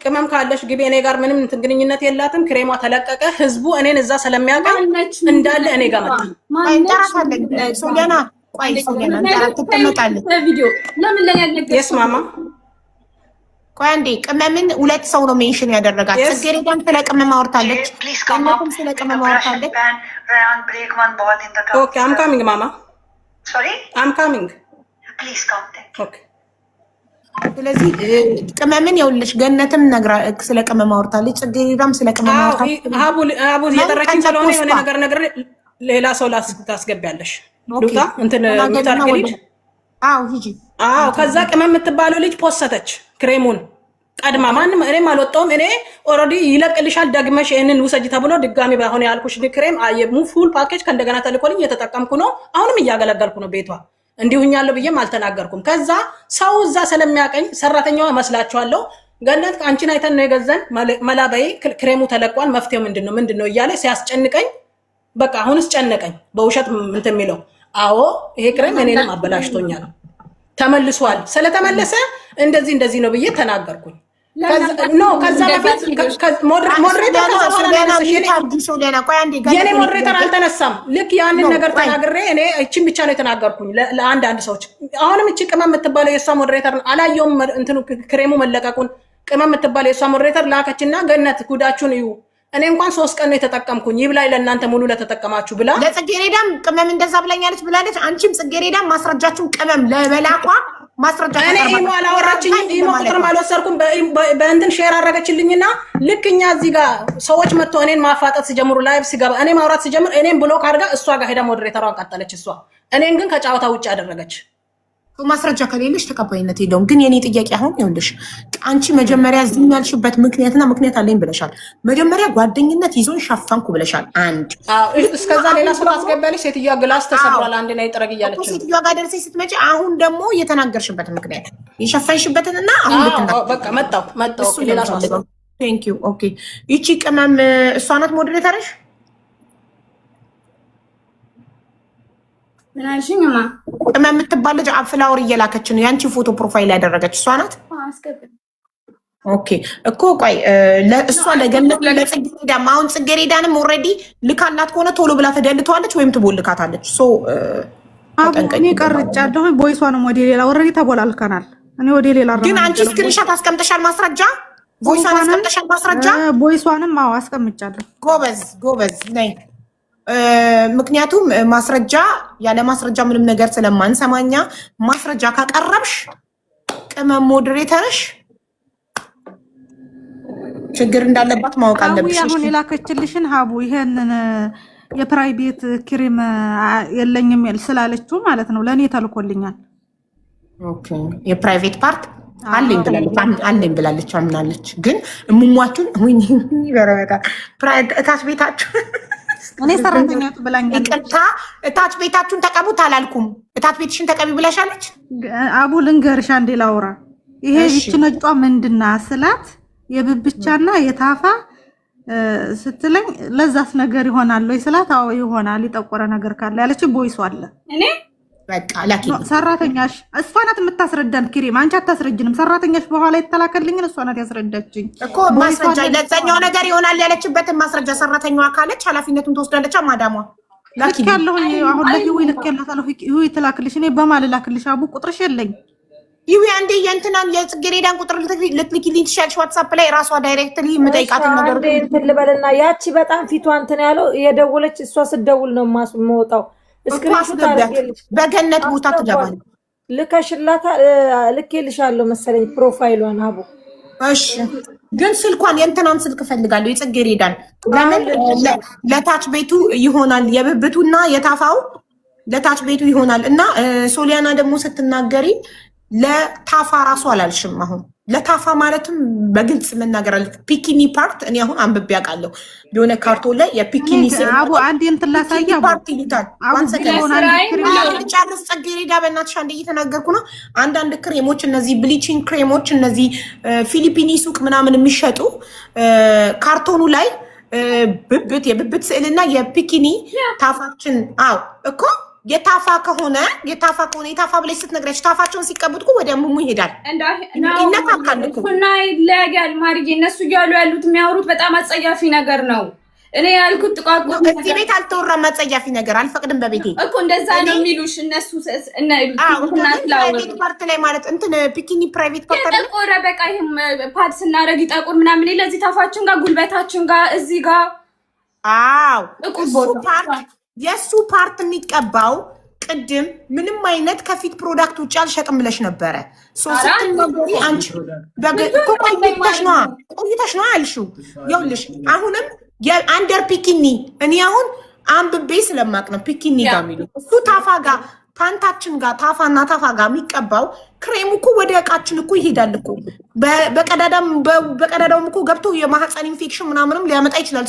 ቅመም ካለሽ ግቢ። እኔ ጋር ምንም ግንኙነት የላትም። ክሬሟ ተለቀቀ። ህዝቡ እኔን እዛ ስለሚያውቀኝ እንዳለ እኔ ጋር መጣ። ሶሊያና ቆይ ሶሊያና ተቀመጣለች። ቪዲዮ ለምን ለኔ ያልነገርሽ? የስ ማማ ቆይ አንዴ ቅመምን 2 ሰው ነው ሜንሽን ያደረጋት። ጽጌረዳም ስለ ቅመም አወርታለች፣ ቅመም ስለ ቅመም አወርታለች። ኦኬ አም ካሚንግ ማማ ሶሪ አም ካሚንግ ፕሊዝ ካም ኦኬ። ስለዚህ ቅመምን ይኸውልሽ ገነትም ነግራ ስለ ቅመም አወርታለች፣ ጽጌረዳም ስለ ቅመም አወርታለች። ሀቡ እየጠራችኝ ስለሆነ የሆነ ነገር ሌላ ሰው ላስገቢያለሽ። ሉታ እንትን ምታርገሊድ አዎ ሂጂ። አዎ ከዛ ቅመም የምትባለው ልጅ ፖስተች ክሬሙን ቀድማ። ማንም እኔም አልወጣሁም። እኔ ኦልሬዲ ይለቅልሻል ደግመሽ ይሄንን ውሰጂ ተብሎ ድጋሚ ባይሆን ያልኩሽ ክሬም ፉል ፓኬጅ ከእንደገና ተልኮልኝ እየተጠቀምኩ ነው። አሁንም እያገለገልኩ ነው ቤቷ። እንዲሁኛለሁ ብዬም አልተናገርኩም። ከዛ ሰው እዛ ስለሚያቀኝ ሰራተኛዋ መስላችኋለሁ። ገነት አንቺን አይተን ነው የገዘን መላበይ ክሬሙ ተለቋል፣ መፍትሄው ምንድነው እያለ ሲያስጨንቀኝ በቃ አሁንስ ጨነቀኝ። በውሸት እንትን የሚለው አዎ ይሄ ክሬም እኔንም አበላሽቶኛል ተመልሷል። ስለተመለሰ እንደዚህ ነው ብዬ ተናገርኩኝ። ከዛ በፊት ሞዴሬተር የኔ ሞዴሬተር አልተነሳም። ልክ ያንን ነገር ተናግሬ እኔ እቺን ብቻ ነው የተናገርኩኝ ለአንዳንድ ሰዎች። አሁንም እቺ ቅመም የምትባለው የእሷ ሞዴሬተር አላየውም እንትኑ ክሬሙ መለቀቁን። ቅመም የምትባለው የእሷ ሞዴሬተር ላከችና ገነት ጉዳችሁን እዩ፣ እኔ እንኳን 3 ቀን ነው የተጠቀምኩኝ፣ ይብላኝ ለእናንተ ሙሉ ለተጠቀማችሁ ብላ ለጽጌረዳም ቅመም እንደዛ ብላለች። አንቺም ጽጌረዳም ማስረጃችሁን ቅመም ለበላቋ ማስረጃ እኔ ኢሞ አላወራችኝም። ኢሞ ቁጥርም አልወሰድኩም። በእንትን ሼር አደረገችልኝና ልክ እኛ እዚህ ጋር ሰዎች መጥቶ እኔን ማፋጠጥ ሲጀምሩ ላይቭ ሲገባ እኔ ማውራት ሲጀምር እኔን ብሎክ አድርጋ እሷ ጋር ሄዳ ሞዴሬተሯን ቀጠለች። እሷ እኔን ግን ከጨዋታ ውጭ አደረገች። ማስረጃ ከሌለሽ ተቀባይነት የለውም። ግን የኔ ጥያቄ አሁን ይኸውልሽ አንቺ መጀመሪያ ዝም ያልሽበት ምክንያት አለኝ ብለሻል። መጀመሪያ ጓደኝነት ይዞን ሸፈንኩ ብለሻል። አንድ እስከዛ ሌላ ሰው አስገባለሽ። ሴትዮዋ ግላስ ተሰብሯል አንድ ላይ ጥረግ እያለች ነው። ሴትዮዋ ጋር ደርሰሽ ስትመጪ አሁን ደግሞ የተናገርሽበት ምክንያት የሸፈንሽበትንና አሁን በቃ መጣው ሌላ ሰው ቴንክ ዩ ኦኬ። ይቺ ቅመም እሷ ናት ሞዴሬተርሽ? ምናልሽኝማ ቅመም የምትባል ልጅ ፍላወር እየላከች ነው ያንቺ ፎቶ ፕሮፋይል ያደረገች እሷ ናት? ኦኬ እኮ ቆይ ለእሷ ለገነት ለጽጌረዳም አሁን ጽጌረዳንም ኦልሬዲ ልካላት ከሆነ ቶሎ ብላ ተደልተዋለች ወይም ትቦልካታለች። እኔ ቀርጫለሁ። ቦይሷንም ወደ ሌላ ኦልሬዲ ተቦላልከናል። እኔ ወደ ሌላ ግን አንቺ ስክሪንሻት አስቀምጠሻል ማስረጃ? ቦይሷን አስቀምጠሻል ማስረጃ? ቦይሷንም አዎ አስቀምጫለሁ። ጎበዝ ነይ። ምክንያቱም ማስረጃ ያለ ማስረጃ ምንም ነገር ስለማንሰማኛ ማስረጃ ካቀረብሽ ቅመም ሞዴሬተርሽ ችግር እንዳለባት ማወቅ አለብሽ። አሁን የላከችልሽን ሀቡ ይሄንን የፕራይቬት ክሬም የለኝም ስላለችው ማለት ነው ለእኔ ተልኮልኛል። ኦኬ የፕራይቬት ፓርት አለኝ ብላለች አምናለች። ግን እሙሟቱን ወይኔ በረበታ እታች ቤታችሁ እኔ ሰራተኛቱ ብላኛለች። ይቅርታ እታች ቤታችሁን ተቀቡት አላልኩም። እታች ቤትሽን ተቀቢ ብለሻለች። አቡ ልንገርሽ አንዴ ላውራ። ይሄ ይች ነጯ ምንድና ስላት የብብቻና የታፋ ስትለኝ ለዛስ ነገር ይሆናል ወይ ስላት አዎ ይሆናል ይጠቆረ ነገር ካለ ያለች ቦይሱ አለ። እኔ በቃ ላኪ ሰራተኛሽ እሷ ናት የምታስረዳን። ክሪም አንቺ አታስረጅንም። ሰራተኛሽ በኋላ የተላከልኝን እሷ ናት ያስረዳችኝ እኮ ማስረጃ ለዛኛው ነገር ይሆናል ያለችበትን ማስረጃ ሰራተኛዋ ካለች ኃላፊነቱን ትወስዳለች። ማዳሟ ላኪ ያለው አሁን ለሂዊ ልክላታለሁ። ሂዊ ትላክልሽ። እኔ በማል ላክልሽ አቡ ቁጥርሽ የለኝ። ሂዊ አንዴ የእንትናን የጽጌሬዳን ቁጥር ልትልኪልኝ ትችያለሽ። ዋትስአፕ ላይ ራሷ ዳይሬክትሊ የምጠይቃትን ነገር እንትን ልበልና ያቺ በጣም ፊቷ እንትን ያለው የደወለች እሷ ስትደውል ነው የምወጣው። በገነት ቦታ ትገባል። ልከሽላታ ልኬልሻለሁ መሰለኝ ፕሮፋይሏን አቡ። እሺ ግን ስልኳን የእንትናን ስልክ ፈልጋለሁ የጽጌሬዳን። ለምን ለታች ቤቱ ይሆናል የብብቱና የታፋው ለታች ቤቱ ይሆናል። እና ሶሊያና ደግሞ ስትናገሪ ለታፋ ራሱ አላልሽም። አሁን ለታፋ ማለትም በግልጽ መናገር አለ። ፒኪኒ ፓርት እኔ አሁን አንብቤ አውቃለሁ። የሆነ ካርቶን ላይ የፒኪኒ አቡ አንዴ እንትን ላሳያ ፓርት ይሉታል። ጨርስ ጽጌሬዳ በእናትሽ አንዴ እየተናገርኩ ነው። አንዳንድ ክሬሞች እነዚህ ብሊቺንግ ክሬሞች እነዚህ ፊሊፒኒ ሱቅ ምናምን የሚሸጡ ካርቶኑ ላይ ብብት የብብት ስዕልና የፒኪኒ ታፋችን እኮ የታፋ ከሆነ የታፋ ብለሽ ስትነግረች ታፋቸውን ሲቀቡት እኮ ወደ ሙሙ ይሄዳል። ይነካካል እኮ እና ይለያያል። ማርዬ እነሱ እያሉ ያሉት የሚያወሩት በጣም አጸያፊ ነገር ነው። እኔ ያልኩት ጥቋቁር እዚህ ቤት አልተወራም። አጸያፊ ነገር አልፈቅድም በቤቴ እኮ እንደዛ ነው የሚሉሽ እነሱ። ፕራይቬት ፓርት ላይ ማለት እንትን ፒኪኒ ፕራይቬት ፓርት ላይ ጠቆረ። በቃ ይሄም ፓድ ስናረግ ይጠቁር ምናምን ለዚህ ታፋችን ጋር ጉልበታችን ጋር እዚህ ጋር የሱ ፓርት የሚቀባው ቅድም ምንም አይነት ከፊት ፕሮዳክት ውጭ አልሸጥም ብለሽ ነበረ። ስትነገሪ አንቺ ቆይተሽ ነው ያልሽው። ይኸውልሽ አሁንም የአንደር ፒኪኒ እኔ አሁን አንብቤ ስለማቅ ነው ፒኪኒ ጋር የሚሉ እሱ ታፋ ጋር ፓንታችን ጋር ታፋና ታፋ ጋር የሚቀባው ክሬሙ እኮ ወደ እቃችን እኮ ይሄዳል እኮ በቀዳዳውም እኮ ገብቶ የማህፀን ኢንፌክሽን ምናምንም ሊያመጣ ይችላል።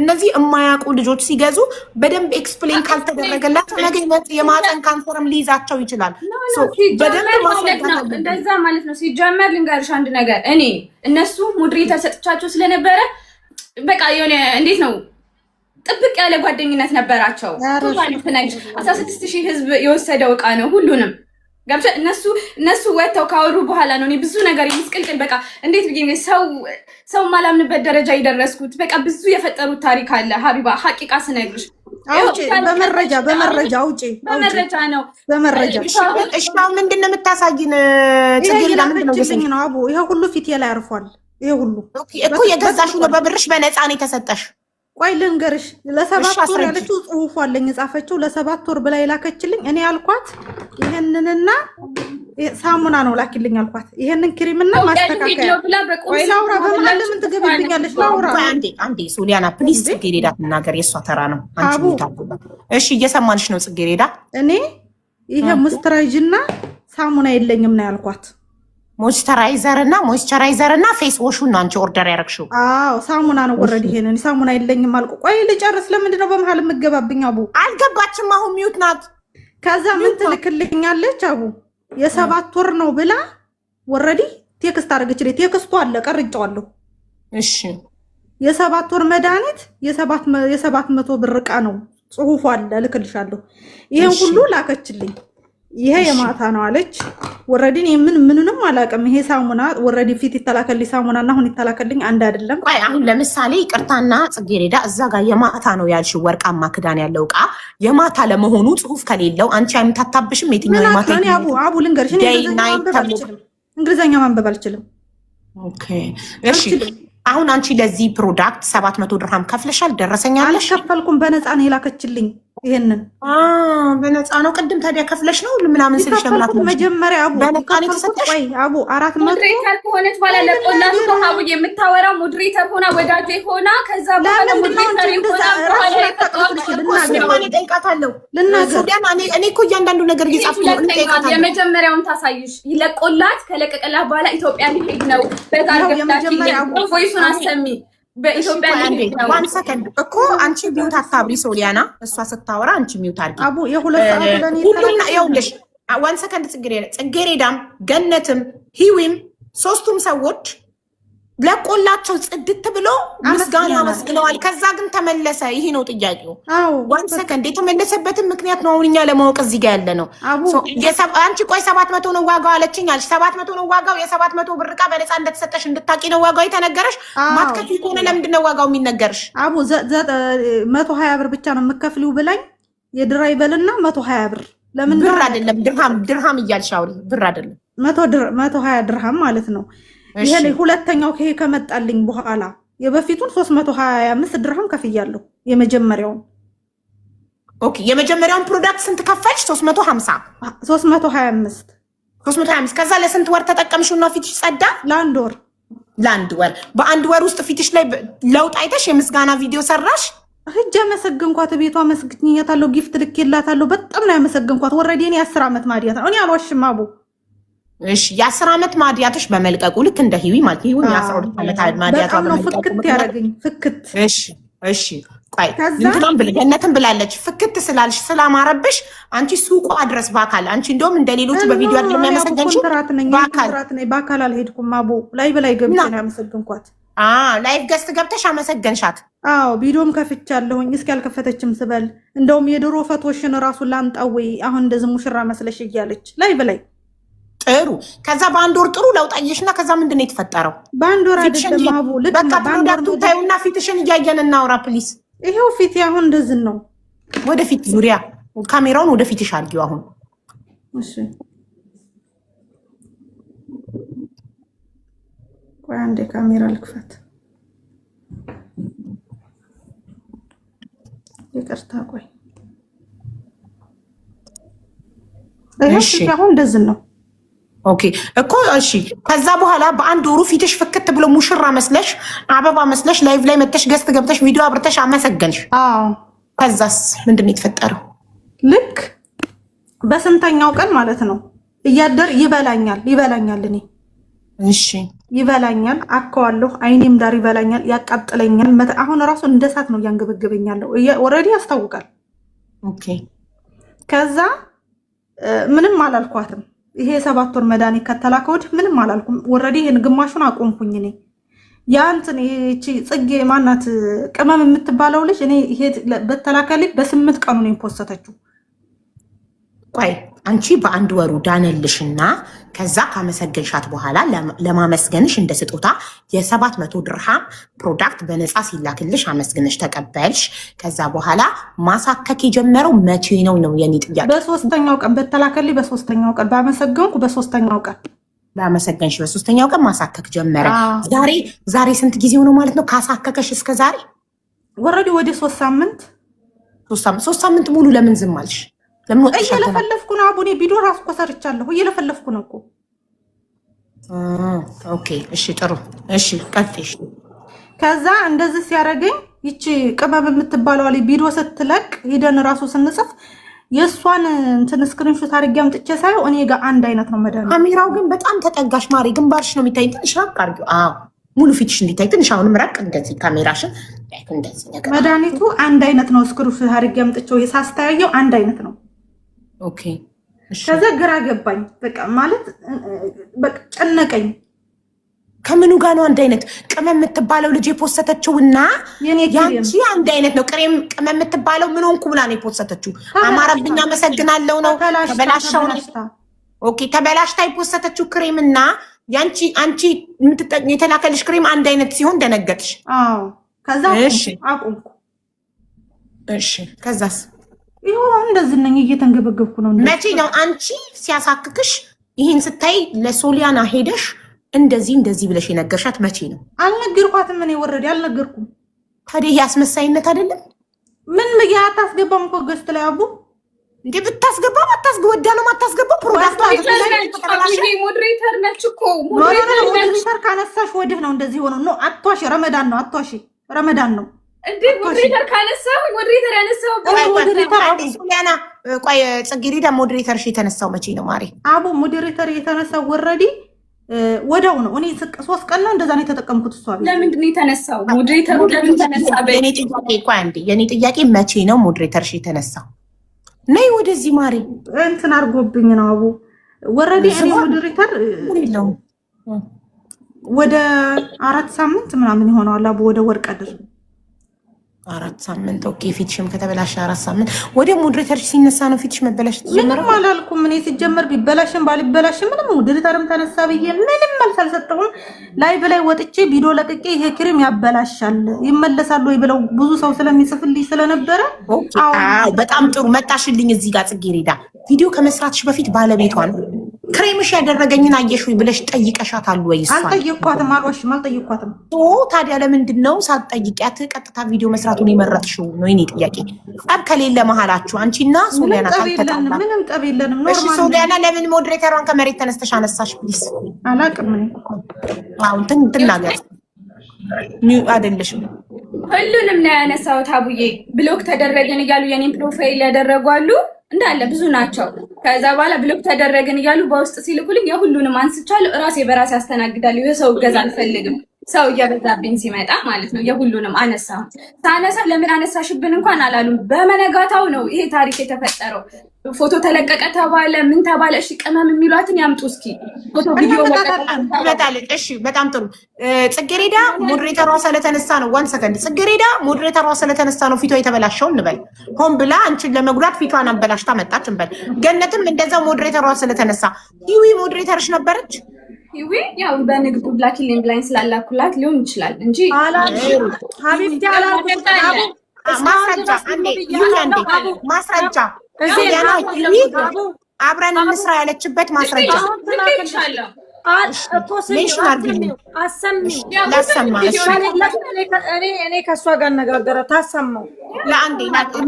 እነዚህ የማያውቁ ልጆች ሲገዙ በደንብ ኤክስፕሌን ካልተደረገላቸው ነገ የማህፀን ካንሰርም ሊይዛቸው ይችላል። በደንብ ማስረዳት እንደዛ ማለት ነው። ሲጀመር ልንገርሽ አንድ ነገር እኔ እነሱ ሙድሪ ተሰጥቻቸው ስለነበረ በቃ የሆነ እንዴት ነው ጥብቅ ያለ ጓደኝነት ነበራቸው። 16,000 ህዝብ የወሰደው እቃ ነው ሁሉንም ገብቼ እነሱ ወጥተው ካወሩ በኋላ ነው እኔ ብዙ ነገር ይስቅልቅል በቃ እንዴት ብዬ ሰው ማላምንበት ደረጃ የደረስኩት። በቃ ብዙ የፈጠሩት ታሪክ አለ ሀቢባ ሀቂቃ ስነግርሽ በመረጃ አውጪ በመረጃ ነው በመረጃ እሺ ምንድነው የምታሳይን ጽጌረዳ ምንድነው ነው አቡ ይሄ ሁሉ ፊት ላይ አርፏል። ይሄ ሁሉ እኮ የገዛሽው ነው በብርሽ በነፃ ነው የተሰጠሽ። ቆይ ልንገርሽ ለ7 ወር ያለችው ጽሁፍ አለኝ ጻፈችው ለ7 ወር ብላ የላከችልኝ እኔ አልኳት ይሄንንና ሳሙና ነው ላኪልኝ አልኳት። ይሄንን ክሪምና ማስተካከያ ቆይ ላውራ በመሀል ምን ትገቢልኛለሽ? ላውራ አንዴ ሶሊያና ፕሊዝ ጽጌረዳ ትናገር የሷ ተራ ነው። አንቺ ታውቁ እሺ እየሰማንሽ ነው ጽጌረዳ። እኔ ይሄ ሙስተራይጅና ሳሙና የለኝም ነው ያልኳት። ሞይስቸራይዘር እና ፌስ ዋሹን ነው አንቺ ኦርደር ያደረግሽው? አዎ ሳሙና ነው ወረድ። ይሄንን ሳሙና የለኝም አልኩ። ቆይ ልጨርስ። ለምንድን ነው በመሀል የምገባብኝ? አቡ አልገባችም። አሁን ሚዩት ናት። ከዛ ምን ትልክልኛለች? አቡ የ7 ወር ነው ብላ ወረዲ ቴክስት አደረገችልኝ። ቴክስቱ አለ ቀርጬዋለሁ። እሺ የ7 ወር መድኃኒት የ700 ብር ዕቃ ነው ጽሁፉ አለ እልክልሻለሁ። ይሄን ሁሉ ላከችልኝ። ይሄ የማታ ነው አለች። ወረዲን ምንንም አላውቅም። ይሄ ሳሙና ወረዲ ፊት ይተላከልኝ ሳሙናና አሁን ይተላከልኝ አንድ አይደለም። ቆይ አሁን ለምሳሌ ይቅርታና ጽጌረዳ እዛ ጋር የማታ ነው ያልሽ ወርቃማ ክዳን ያለው ዕቃ የማታ ለመሆኑ ጽሁፍ ከሌለው አንቺ አይምታታብሽም? የትኛው የማታ ነው? አቡ ልንገርሽ እንግሊዘኛ ማንበብ አልችልም። ኦኬ እሺ አሁን አንቺ ለዚህ ፕሮዳክት 700 ድርሃም ከፍለሻል? ደረሰኛ አለሽ? አልከፈልኩም። በነፃ ነው የላከችልኝ። ይሄንን በነፃ ነው። ቅድም ታዲያ ከፍለሽ ነው ምናምን ስልሽ ለምናት መጀመሪያ አቡ በነፃ ነው የተሰጠሽ። ወይ አቡ 400 ሞዴሬተር ከሆነች በኋላ ለቆላቱ ሀቡ የምታወራው ሞዴሬተር ሆና ወዳጄ ሆና ከዛ በኋላ ሞዴሬተር ሆና በኋላ ለማን ጠይቃታለሁ ሱዳን እኔ እኮ እያንዳንዱ ነገር እየጻፍኩ ነው። ጠይቃታለሁ። የመጀመሪያውን ታሳይሽ ይለቆላት ከለቀቀላት በኋላ ኢትዮጵያ ሊሄድ ነው። በዛ አርገፍታኪ ቮይሱን አሰሚ በኢትዮጵያ ሊሄድ ነው። ዋን ሰከንድ እኮ አንቺ ቢዩት አታብሪ ሶሊያና፣ እሷ ስታወራ አንቺ ሚዩት አድርጊ። አቡ የሁለት ሰዓት ለኔ ሁሉም ይኸውልሽ፣ ዋን ሰከንድ ጽጌሬዳም ገነትም ሂዊም ሶስቱም ሰዎች ለቆላቸው ጽድት ብሎ ምስጋና መስግነዋል። ከዛ ግን ተመለሰ። ይሄ ነው ጥያቄው። ዋን ሰከንድ የተመለሰበትን ምክንያት ነው አሁን እኛ ለማወቅ እዚህ ጋር ያለ ነው። አንቺ ቆይ 700 ነው ዋጋው አለችኝ አልሽ። 700 ነው ዋጋው። የ700 ብር ዕቃ በነፃ እንደተሰጠሽ እንድታቂ ነው ዋጋው የተነገረሽ። ማትከፊ ከሆነ ለምንድን ነው ዋጋው የሚነገርሽ? አቡ 120 ብር ብቻ ነው የምከፍሊው ብላኝ የድራይቨልና 120 ብር ለምን ብር አይደለም ድርሃም እያልሽ አውሪ። ብር አይደለም 120 ድርሃም ማለት ነው። ይሄ ሁለተኛው ከሄ ከመጣልኝ በኋላ የበፊቱን 325 ድርሃም ከፍያለሁ። የመጀመሪያውን ኦኬ፣ የመጀመሪያውን ፕሮዳክት ስንት ከፈልሽ? 325 ከዛ ለስንት ወር ተጠቀምሽው ነው ፊትሽ ጸዳ? ለአንድ ወር። በአንድ ወር ውስጥ ፊትሽ ላይ ለውጥ አይተሽ የምስጋና ቪዲዮ ሰራሽ? ህጃ መሰገንኳት። ቤቷ መስግኝኛታለሁ። ጊፍት ልኬላታለሁ። በጣም ነው ያመሰገንኳት። ወረዲ እኔ 10 ዓመት ማዲያት ነው። እኔ አልዋሽም አቡ። እሺ የ10 ዓመት ማዲያትሽ በመልቀቁ ልክ እንደ ሂዊ ማለት ሂዊ የ12 ዓመት ማዲያቷ በመልቀቁ ፍክት ያደረገኝ ፍክት። እሺ ቆይ እንትናም ገነትን ብላለች። ፍክት ስላልሽ ስላማረብሽ አንቺ ሱቁ አድረስ በአካል አንቺ እንደውም እንደሌሎቹ በቪዲዮ አይደለም ያመሰገንሽ። በአካል አልሄድኩም አቡ። ላይ በላይ ገብቼ ነው ያመሰገንኳት። ላይቭ ገስት ገብተሽ አመሰገንሻት? አዎ ቪዲዮም ከፍቻለሁኝ። እስኪ አልከፈተችም ስበል እንደውም የድሮ ፈቶሽን ራሱን ላምጣው አሁን እንደዚህ ሙሽራ መስለሽ እያለች ላይ በላይ ጥሩ። ከዛ በአንድ ወር ጥሩ ለውጥ አየሽና ከዛ ምንድን ነው የተፈጠረው? በአንድ ወር አይደለም አቡ። በቃ ፕሮዳክቱ ታዩና ፊትሽን እያየን እናውራ ፕሊስ። ይሄው ፊት አሁን እንደዚህ ነው። ወደፊት ዙሪያ ካሜራውን ወደፊትሽ አድርጊው አሁን። እሺ ቆይ አንዴ ካሜራ ልክፈት። ይቅርታ ቆይ። እሺ አሁን እንደዚህ ነው። ኦኬ እኮ እሺ። ከዛ በኋላ በአንድ ወሩ ፊትሽ ፍክት ብሎ ሙሽራ መስለሽ አበባ መስለሽ ላይቭ ላይ መተሽ ገስት ገብተሽ ቪዲዮ አብርተሽ አመሰገንሽ። ከዛስ ምንድን ነው የተፈጠረው? ልክ በስንተኛው ቀን ማለት ነው እያደር ይበላኛል እኔ እሺ ይበላኛል፣ አከዋለሁ፣ አይኔም ዳር ይበላኛል፣ ያቃጥለኛል። አሁን ራሱ እንደ እሳት ነው እያንገበገበኛለሁ። ኦልሬዲ ያስታውቃል። ኦኬ ከዛ ምንም አላልኳትም። ይሄ 7 ወር መድኃኒት ከተላከ ወዲህ ምንም አላልኩም። ኦልሬዲ ይሄን ግማሹን አቆምኩኝ። እኔ ያንተን እቺ ጽጌ ማናት ቅመም የምትባለው ልጅ እኔ ይሄ በተላከልኝ በ8 ቀኑ ነው የፖስተተችው። ቆይ አንቺ በአንድ ወሩ ዳነልሽና ከዛ ካመሰገንሻት በኋላ ለማመስገንሽ እንደ ስጦታ የ700 ድርሃም ፕሮዳክት በነፃ ሲላክልሽ አመስግነሽ ተቀበልሽ። ከዛ በኋላ ማሳከክ የጀመረው መቼ ነው የኔ ጥያቄ? በ3ኛው ቀን በተላከልኝ በ3ኛው ቀን ባመሰገንኩ በ3ኛው ቀን ባመሰገንሽ በ3ኛው ቀን ማሳከክ ጀመረ። ዛሬ ስንት ጊዜው ነው ማለት ነው ካሳከከሽ እስከ ዛሬ? ወረዲ ወደ 3 ሳምንት 3 ሳምንት ሙሉ ለምን ዝም አልሽ? እየለፈለፍኩ ነው አቡኔ። ቪዲዮ ራሱ እኮ ሰርቻለሁ። እየለፈለፍኩ ነው እኮ። ኦኬ እሺ ጥሩ እሺ ቀጥሽ። ከዛ እንደዚህ ሲያደርገኝ ይቺ ቅመም የምትባለው ላይ ቪዲዮ ስትለቅ ሄደን ራሱ ስንጽፍ የእሷን እንትን ስክሪንሾት አድርጌ አምጥቼ ሳየው እኔ ጋር አንድ አይነት ነው መድኃኒት። ካሜራው ግን በጣም ተጠጋሽ ማሪ። ግንባርሽ ነው የሚታይ። ትንሽ ራቅ አድርጊው። ሙሉ ፊትሽ እንዲታይ ትንሽ አሁንም ራቅ። እንደዚህ ካሜራሽን እንደዚህ ነገር መድኃኒቱ አንድ አይነት ነው። ስክሪንሾት አድርጌ አምጥቼው ሳስተያየው አንድ አይነት ነው። ኦኬ ከዛ ግራ ገባኝ። በቃ ማለት በቃ ጨነቀኝ። ከምኑ ጋር ነው አንድ አይነት? ቅመም የምትባለው ልጅ የፖስተተችውና ያንቺ አንድ አይነት ነው። ቅመም የምትባለው ምን ሆንኩ ብላ ነው የፖስተተችው። አማረብኝ አመሰግናለሁ ነው ተበላሽታው ነው። ኦኬ ተበላሽታ የፖስተተችው ክሬምና ያንቺ አንቺ የተላከልሽ ክሬም አንድ አይነት ሲሆን ደነገጥሽ። ከዛ አቁምኩ። እሺ ከዛስ? ይሁን እንደዚህ ነኝ፣ እየተንገበገብኩ ነው። መቼ ነው አንቺ ሲያሳክክሽ ይሄን ስታይ ለሶሊያና ሄደሽ እንደዚህ ብለሽ የነገርሻት መቼ ነው? አልነገርኳትም። እኔ ወረዴ አልነገርኩም። ታዲያ ይሄ አስመሳይነት አይደለም? ምን ምያ አታስገባም እኮ ገስት ላይ አቡ እንዴ ብታስገባ ወዳ ነው ማታስገባ ፕሮዳክቱ ሞዴሬተር ነች እኮ ሞዴሬተር ካነሳሽ ወዲህ ነው እንደዚህ ሆኖ ነው። አትዋሽ፣ ረመዳን ነው። አትዋሽ፣ ረመዳን ነው እንዴ ሞዴሬተር ካነሳው ሞዴሬተር ያነሳው ሞዴሬተር ሶሊያና ቆይ ጽጌረዳ ሞዴሬተርሽ የተነሳው መቼ ነው ማሪ? አቡ ሞዴሬተር የተነሳው ወረዲ ወዳው ነው። እኔ 3 ቀን ነው እንደዛ ነው የተጠቀምኩት። እሷ ለምንድን ነው የተነሳው ሞዴሬተሩ? ለምን ተነሳ? የኔ ጥያቄ ቆይ አንዴ፣ የኔ ጥያቄ መቼ ነው ሞዴሬተርሽ የተነሳው? ነይ ወደዚህ ማሪ። እንትን አርጎብኝ ነው አቡ ወረዲ። እኔ ሞዴሬተር ወደ 4 ሳምንት ምናምን ይሆነዋል አቡ። ወደ ወር ቀድር 4 ሳምንት። ኦኬ ፊትሽም ከተበላሽ 4 ሳምንት። ወደ ሞዴሬተርሽ ሲነሳ ነው ፊትሽ መበላሽ ተጀመረ? ምንም አላልኩም እኔ ሲጀመር ቢበላሽም ባልበላሽም ምንም ሞዴሬተርም ተነሳ ብዬ ምንም መልስ አልሰጠሁም። ላይቭ ላይ ወጥቼ ቪዲዮ ለቅቄ ይሄ ክሬም ያበላሻል ይመለሳል ወይ ብለው ብዙ ሰው ስለሚጽፍልኝ ስለነበረ አዎ በጣም ጥሩ መጣሽልኝ። እዚህ ጋር ጽጌረዳ ቪዲዮ ከመስራትሽ በፊት ባለቤቷን ክሬምሽ ያደረገኝን አየሽ ወይ ብለሽ ጠይቀሻታል ወይ? አልጠየቅኳትም፣ አልዋሽም፣ አልጠየቅኳትም። ታዲያ ለምንድን ነው ሳትጠይቂያት ቀጥታ ቪዲዮ መስራቱን የመረጥሽው ነው የኔ ጥያቄ። ጠብ ከሌለ መሀላችሁ አንቺና ሶሊያና ካልተጣላ ምንም ጠብ የለንም። እሺ ሶሊያና ለምን ሞዴሬተሯን ከመሬት ተነስተሽ አነሳሽ? ፕሊስ አላቅም። አሁን ትናገር አይደለሽም። ሁሉንም ነው ያነሳሁት አቡዬ። ብሎክ ተደረገን እያሉ የኔን ፕሮፋይል ያደረጓሉ እንዳለ ብዙ ናቸው። ከዛ በኋላ ብሎክ ተደረገን እያሉ በውስጥ ሲልኩልኝ የሁሉንም አንስቻለሁ። ራሴ በራሴ አስተናግዳለሁ። የሰው እገዛ አልፈልግም። ሰው እየበዛብኝ ሲመጣ ማለት ነው የሁሉንም አነሳሁ። ሳነሳ ለምን አነሳሽብን እንኳን አላሉም። በመነጋታው ነው ይሄ ታሪክ የተፈጠረው። ፎቶ ተለቀቀ ተባለ ምን ተባለ። እሺ ቅመም የሚሏትን ያምጡ እስኪ ፎቶ ቪዲዮ መጣለች። እሺ በጣም ጥሩ ጽጌረዳ ሞዴሬተሯ ስለተነሳ ነው። 1 ሰከንድ ጽጌረዳ ሞዴሬተሯ ስለተነሳ ነው ፊቷ የተበላሸው እንበል። ሆን ብላ አንቺን ለመጉዳት ፊቷን አበላሽታ መጣች እንበል። ገነትም እንደዛ ሞዴሬተሯ ስለተነሳ ሂዊ ሞዴሬተርሽ ነበረች። ሂዊ ያው በንግዱ ብላኪሊን ብላይን ስላላኩላት ሊሆን ይችላል እንጂ ሀቢብቲ አላልኩት። ማስረጃ አንዴ ይሁን ማስረጃ አብረን እንስራ ያለችበት ማስረጃ እኔ ከእሷ ጋር እነጋገረ ታሰማው ለአንዴ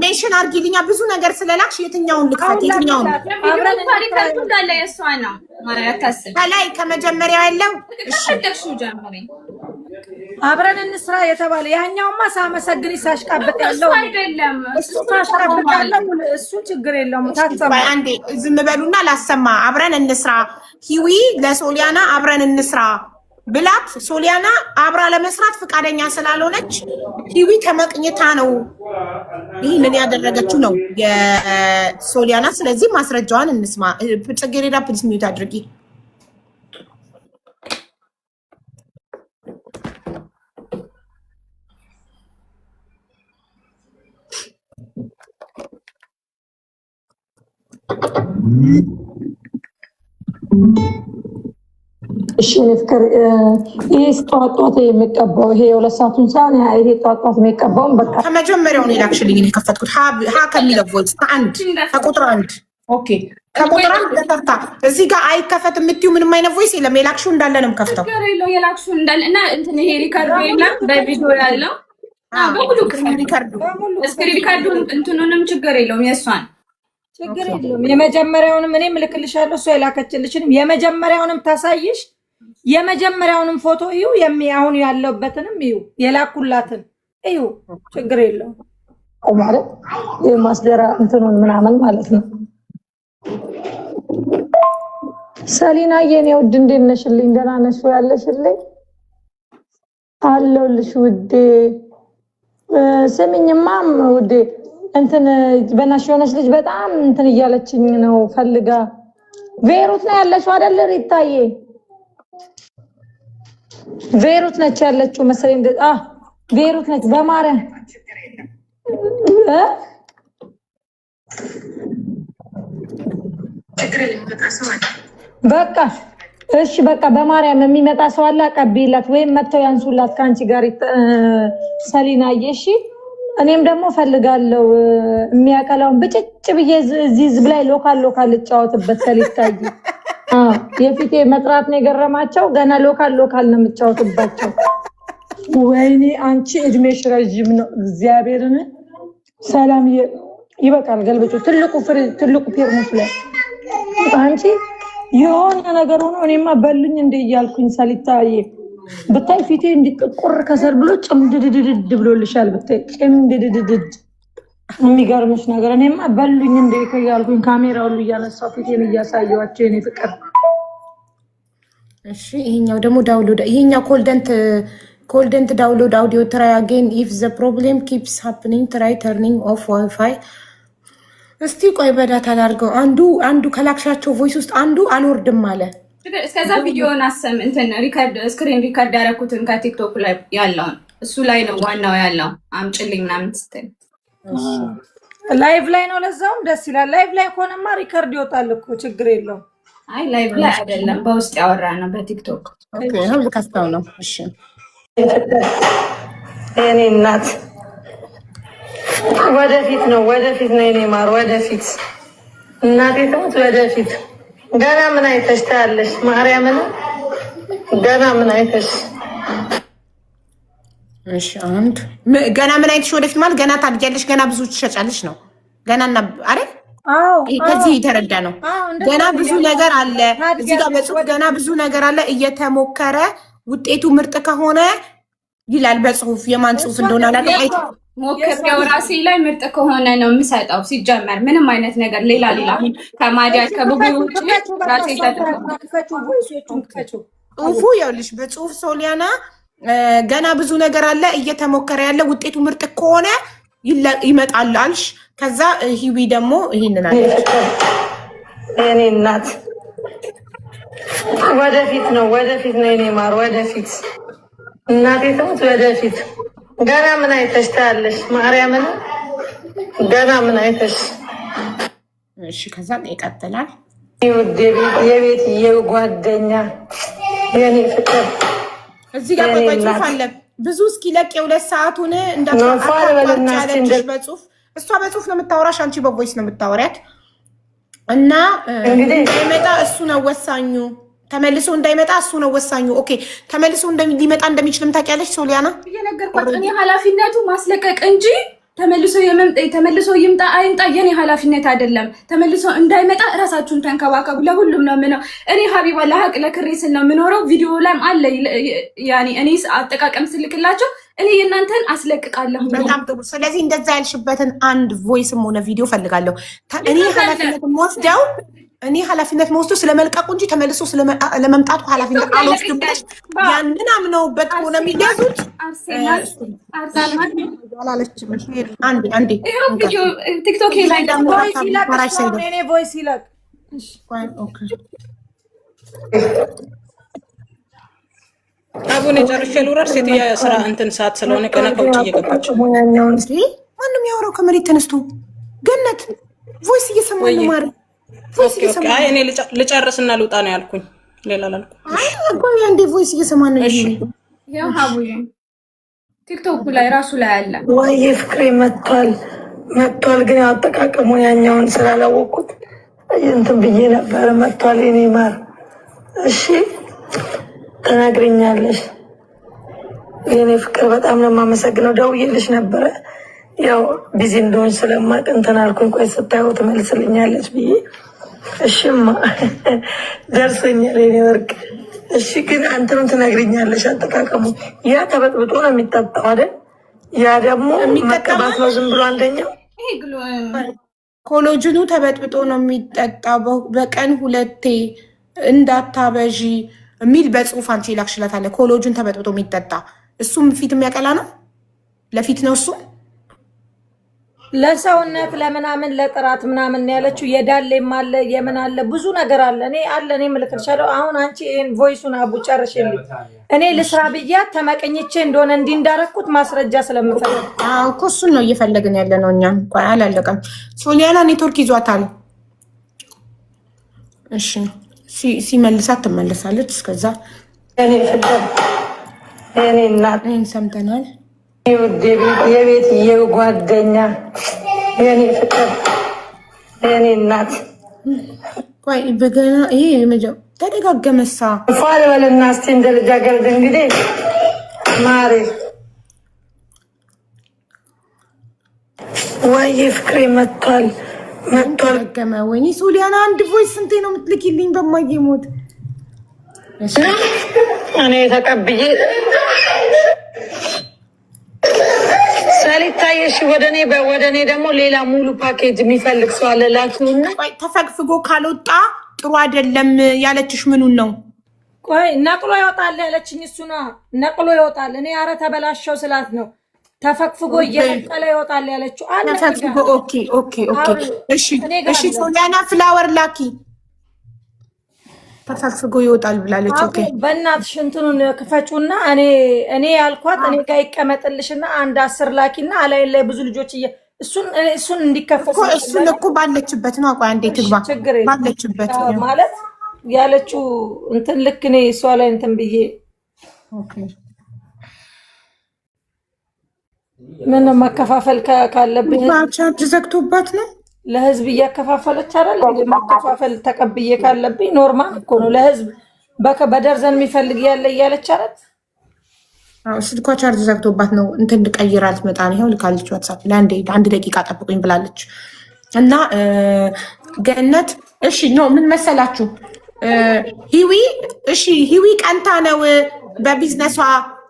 ሜንሽን አድርጊልኛ። ብዙ ነገር ስለላክሽ የትኛውን ልክፈት? የትኛውን ከላይ ከመጀመሪያው ያለው አብረን እንስራ የተባለ ያኛውማ ሳመሰግን ሳሽቃበጥ ያለው አይደለም። ሳሽቃበጥ ያለው እሱ ችግር የለውም። ታሰማ አንዴ ዝም በሉና ላሰማ። አብረን እንስራ ሂዊ ለሶሊያና አብረን እንስራ ብላት ሶሊያና አብራ ለመስራት ፈቃደኛ ስላልሆነች ሂዊ ተመቅኝታ ነው ይህንን ያደረገችው ነው የሶሊያና። ስለዚህ ማስረጃዋን እንስማ። ጽጌረዳ ፕሊስ ሚዩት አድርጊ። እሺ ፍቅር ይሄ ጧጧት የሚቀባው ይሄ 2 ሰዓቱን ሳይሆን ይሄ ጧጧት የሚቀባውን በቃ ከመጀመሪያው ነው የላክሽልኝ። እኔ ከፈትኩት ሀ ከሚለው ቮይስ ከቁጥር 1 ኦኬ፣ ከቁጥር 1 ተከፍታ እዚህ ጋር አይከፈት የምትዩ ምንም አይነት ቮይስ የለም። የላክሽው እንዳለ ነው የምከፍተው። የላክሽው እንዳለ እና እንትን ይሄ ሪካርዶ የለም በቪዲዮ ያለው በሙሉ ስክሪን ሪካርዱ እንትኑንም ችግር የለውም የእሷን ችግር የለውም። የመጀመሪያውንም እኔም እልክልሻለሁ እሷ የላከችልሽንም የመጀመሪያውንም ታሳይሽ። የመጀመሪያውንም ፎቶ እዩ፣ አሁን ያለውበትንም እዩ፣ የላኩላትን እዩ። ችግር የለውም ማለት የማስደራ እንትኑን ምናምን ማለት ነው። ሰሊና የኔ ውድ እንዴት ነሽልኝ? ደህና ነሽ ወይ? ያለሽልኝ አለሁልሽ ውዴ። ስሚኝማ ውዴ እንትን በእናትሽ የሆነች ልጅ በጣም እንትን እያለችኝ ነው ፈልጋ። ቤሩት ነው ያለሽው አይደል ሪታዬ? ቤሩት ነች ያለችው መሰለኝ። ቤሩት ነች በማርያም በቃ እሺ በቃ በማርያም የሚመጣ ሰው አለ አቀብይላት፣ ወይም መተው ያንሱላት ከአንቺ ጋር ሰሊናዬ። እሺ እኔም ደግሞ ፈልጋለሁ የሚያቀላውን ብጭጭ ብዬ እዚህ ዝብ ላይ ሎካል ልጫወትበት ሰሊታይ። የፊቴ መጥራት ነው የገረማቸው። ገና ሎካል ነው የምጫወትባቸው። ወይኔ አንቺ እድሜሽ ረዥም ነው እግዚአብሔርን ሰላም ይበቃል። ገልበጩ ትልቁ ፔርሙስ ላይ አንቺ የሆነ ነገር ሆኖ እኔማ በሉኝ እንደ እያልኩኝ ሰሊታዬ ብታይ ፊቴ እንዲጥቁር ከሰር ብሎ ጭምድድድድ ብሎልሻል። ብታይ ጭምድድድድ የሚገርምሽ ነገር እኔማ በሉኝ እንደ እያልኩኝ ካሜራው ሁሉ እያነሳው ፊቴን እያሳየዋቸው የኔ ፍቅር። እሺ ይሄኛው ደግሞ ዳውንሎድ ይሄኛው ኮልደንት ዳውንሎድ አውዲዮ ትራይ አጌን ኢፍ ዘ ፕሮብሌም ኪፕስ ሃፕኒንግ ትራይ ተርኒንግ ኦፍ ዋይፋይ። እስቲ ቆይ በዳታ ላድርገው። አንዱ ከላክሻቸው ቮይስ ውስጥ አንዱ አልወርድም አለ። እስከዛ ቪዲዮውን አሰም እንትን ስክሪን ሪከርድ ያደረኩትን ከቲክቶክ ላይ ያለውን እሱ ላይ ነው ዋናው ያለው። አምጭልኝ ምናምን ስትል ላይቭ ላይ ነው። ለዛውም ደስ ይላል። ላይቭ ላይ ከሆነማ ሪከርድ ይወጣል እኮ ችግር የለው። አይ ላይቭ ላይ አይደለም፣ በውስጥ ያወራ ነው በቲክቶክ። ኦኬ ነው ልካስታው ነው። እሺ እኔ እናት ወደፊት ነው የኔ ማር ወደፊት እናቴ ትሙት ወደፊት። ገና ምን አይተሽ ታያለሽ? ማርያምን ገና ምን አይተሽ? እሺ አንድ ገና ምን አይተሽ ወደፊት ማለት ገና ታድጊያለሽ፣ ገና ብዙ ትሸጫለሽ ነው። ገናና አይደል? አዎ ከዚህ የተረዳ ነው። ገና ብዙ ነገር አለ እዚህ ጋር በጽሁፍ ገና ብዙ ነገር አለ እየተሞከረ ውጤቱ ምርጥ ከሆነ ይላል በጽሁፍ። የማን ጽሁፍ እንደሆነ አላውቅም። ሞክሬው ራሴ ላይ ምርጥ ከሆነ ነው የምሰጠው። ሲጀመር ምንም አይነት ነገር ሌላ ከማዲያ ከብጉ ውጭ ራሴ ጽሁፉ ይኸውልሽ በጽሁፍ ሶሊያና ገና ብዙ ነገር አለ እየተሞከረ ያለ ውጤቱ ምርጥ ከሆነ ይመጣል አልሽ። ከዛ ሂዊ ደግሞ ይሄንን አለች። እኔ እናት ወደፊት ነው የኔ ማር ወደፊት እናቴ ትሙት ወደፊት። ገና ምን አይተሽ ታያለሽ? ማርያምን ገና ምን አይተሽ? እሺ ከዛ ይቀጥላል። የቤት የጓደኛ የኔ ፍቅር እዚህ ጋር ቆይ ጽሁፍ አለ ብዙ እስኪለቅ የሁለት ሰዓቱን እንዳታቋርጫለች በጽሁፍ እሷ በጽሁፍ ነው የምታወራሽ፣ አንቺ በቮይስ ነው የምታወሪያት። እና እንዳይመጣ እሱ ነው ወሳኙ። ተመልሶ እንዳይመጣ እሱ ነው ወሳኙ። ኦኬ ተመልሶ ሊመጣ እንደሚችልም ታውቂያለሽ ሶሊያና። እየነገርኳት እኔ ኃላፊነቱ ማስለቀቅ እንጂ ተመልሶ ይምጣ አይምጣ የኔ ኃላፊነት አይደለም። ተመልሶ እንዳይመጣ እራሳችሁን ተንከባከቡ። ለሁሉም ነው ምነው እኔ ሀቢባ ለሀቅ ለክሬ ስል ነው የምኖረው። ቪዲዮ ላይም አለ ያኔ እኔ አጠቃቀም ስልክላቸው እኔ የእናንተን አስለቅቃለሁ። በጣም ጥሩ። ስለዚህ እንደዛ ያልሽበትን አንድ ቮይስም ሆነ ቪዲዮ ፈልጋለሁ። እኔ ኃላፊነት መወስደው ስለመልቀቁ እንጂ ተመልሶ ለመምጣቱ ኃላፊነት አልወስድም። ያንን አምነውበት ሆነ የሚያዙት አንዴ ቲክቶክ ላይ ቮይስ ይለቅ። አቡነ ጨርሼ ልውረድ። ሴትያ ስራ እንትን ሰዓት ስለሆነ ቀና ከውጭ እየገባች ማንም ያወራው ከመሬት ተነስቶ ገነት ቮይስ እየሰማኝ ነው ማለት አይ እኔ ልጨርስና ልውጣ ነው ያልኩኝ። ሌላ ላልኩኝ አቆይ አንዴ ቮይስ እየሰማኝ ነው። እሺ ያው ሀቡዬ ቲክቶክ ላይ ራሱ ላይ አለ ወይ ፍቅሬ መጥቷል። ግን አጠቃቀሙ ያኛውን ስላላወቅኩት እንትን ብዬ ነበር። መጥቷል የኔ ማር። እሺ ተናግረኛለሽ የኔ ፍቅር። በጣም ነው የማመሰግነው። ደውዬልሽ ነበረ ያው ቢዚ እንደሆን ስለማቅ እንትን አልኩኝ። ቆይ ስታየው ትመልስልኛለች ብዬ እሺማ ደርሶኛል የኔ ወርቅ። እሺ ግን አንተም ትነግሪኛለሽ አጠቃቀሙ። ያ ተበጥብጦ ነው የሚጠጣው አይደል? ያ ደግሞ መቀባት ነው ዝም ብሎ አንደኛው ኮሎጅኑ ተበጥብጦ ነው የሚጠጣው። በቀን 2 እንዳታበዢ የሚል በጽሁፍ አንቺ ላክሽላታለ። ኮሎጅን ተበጥብጦ የሚጠጣ እሱም ፊት የሚያቀላ ነው። ለፊት ነው እሱ ለሰውነት ለምናምን ለጥራት ምናምን ያለችው የዳሌም አለ የምን አለ ብዙ ነገር አለ። እኔ ምልክልሻለሁ። አሁን አንቺ ይሄን ቮይሱን አቡ ጨርሽልኝ። እኔ ልስራ ብያት ተመቀኝቼ እንደሆነ እንዲህ እንዳረኩት ማስረጃ ስለምፈልግ እኮ እሱን ነው እየፈለግን ያለ ነው። እኛም ቆይ አላለቀም። ሶሊያና ኔትወርክ ይዟታል። እሺ ሲመልሳት ትመለሳለች። እስከዛ እኔ ፍቅር እኔ እናት ይሄን ሰምተናል። የቤት የጓደኛ የኔ ፍቅር የኔ እናት ቆይ በገና ይሄ ተደጋገመሳ ፋል በልና እስቲ እንደ ልጃገረድ እንግዲህ ማሬ ወይ ፍቅሬ መጥቷል ገመ ወይኔ ሶሊያና አንድ ቮይስ ስንቴ ነው የምትልኪልኝ? በማየሞት እኔ ተቀብዬ ሰሊታየሽ ወደ እኔ ደግሞ ሌላ ሙሉ ፓኬጅ የሚፈልግ ሰው አለ። ላኪውና ተፈግፍጎ ካልወጣ ጥሩ አይደለም ያለችሽ ምኑን ነው? ቆይ ነቅሎ ይወጣል ያለችኝ እሱ ነው። ነቅሎ ይወጣል። እኔ አረ ተበላሸው ስላት ነው ተፈግፍጎ እየነቀለ ይወጣል ያለችው። ተፈግፍጎ ኦኬ። እሺ ሶሊያና ፍላወር ላኪ ተፈግፍጎ ይወጣል ብላለች። ኦኬ በእናትሽ እንትኑን ክፈጩና እኔ ያልኳት እኔ ጋር ይቀመጥልሽና አንድ 10 ላኪና አላይ ላይ ብዙ ልጆች እሱን እንዲከፈት እሱን እኮ ባለችበት ነው። አቋ አንዴ ትግባ ባለችበት ማለት ያለችው እንትን ልክ እኔ እሷ ላይ እንትን ብዬ ምን መከፋፈል ካለብኝ ቻርጅ ዘግቶባት ነው ለህዝብ እያከፋፈለች አይደል? መከፋፈል ተቀብዬ ካለብኝ ኖርማል እኮ ነው። ለህዝብ በደርዘን የሚፈልግ ያለ እያለች አይደል? ስልኳ ቻርጅ ዘግቶባት ነው። እንትን ልቀይራል ትመጣ ነው። ይኸው ልካለች ዋትሳፕ ለአንድ ደቂቃ ጠብቁኝ ብላለች። እና ገነት እሺ ነው ምን መሰላችሁ ሂዊ ቀንታ ነው በቢዝነሷ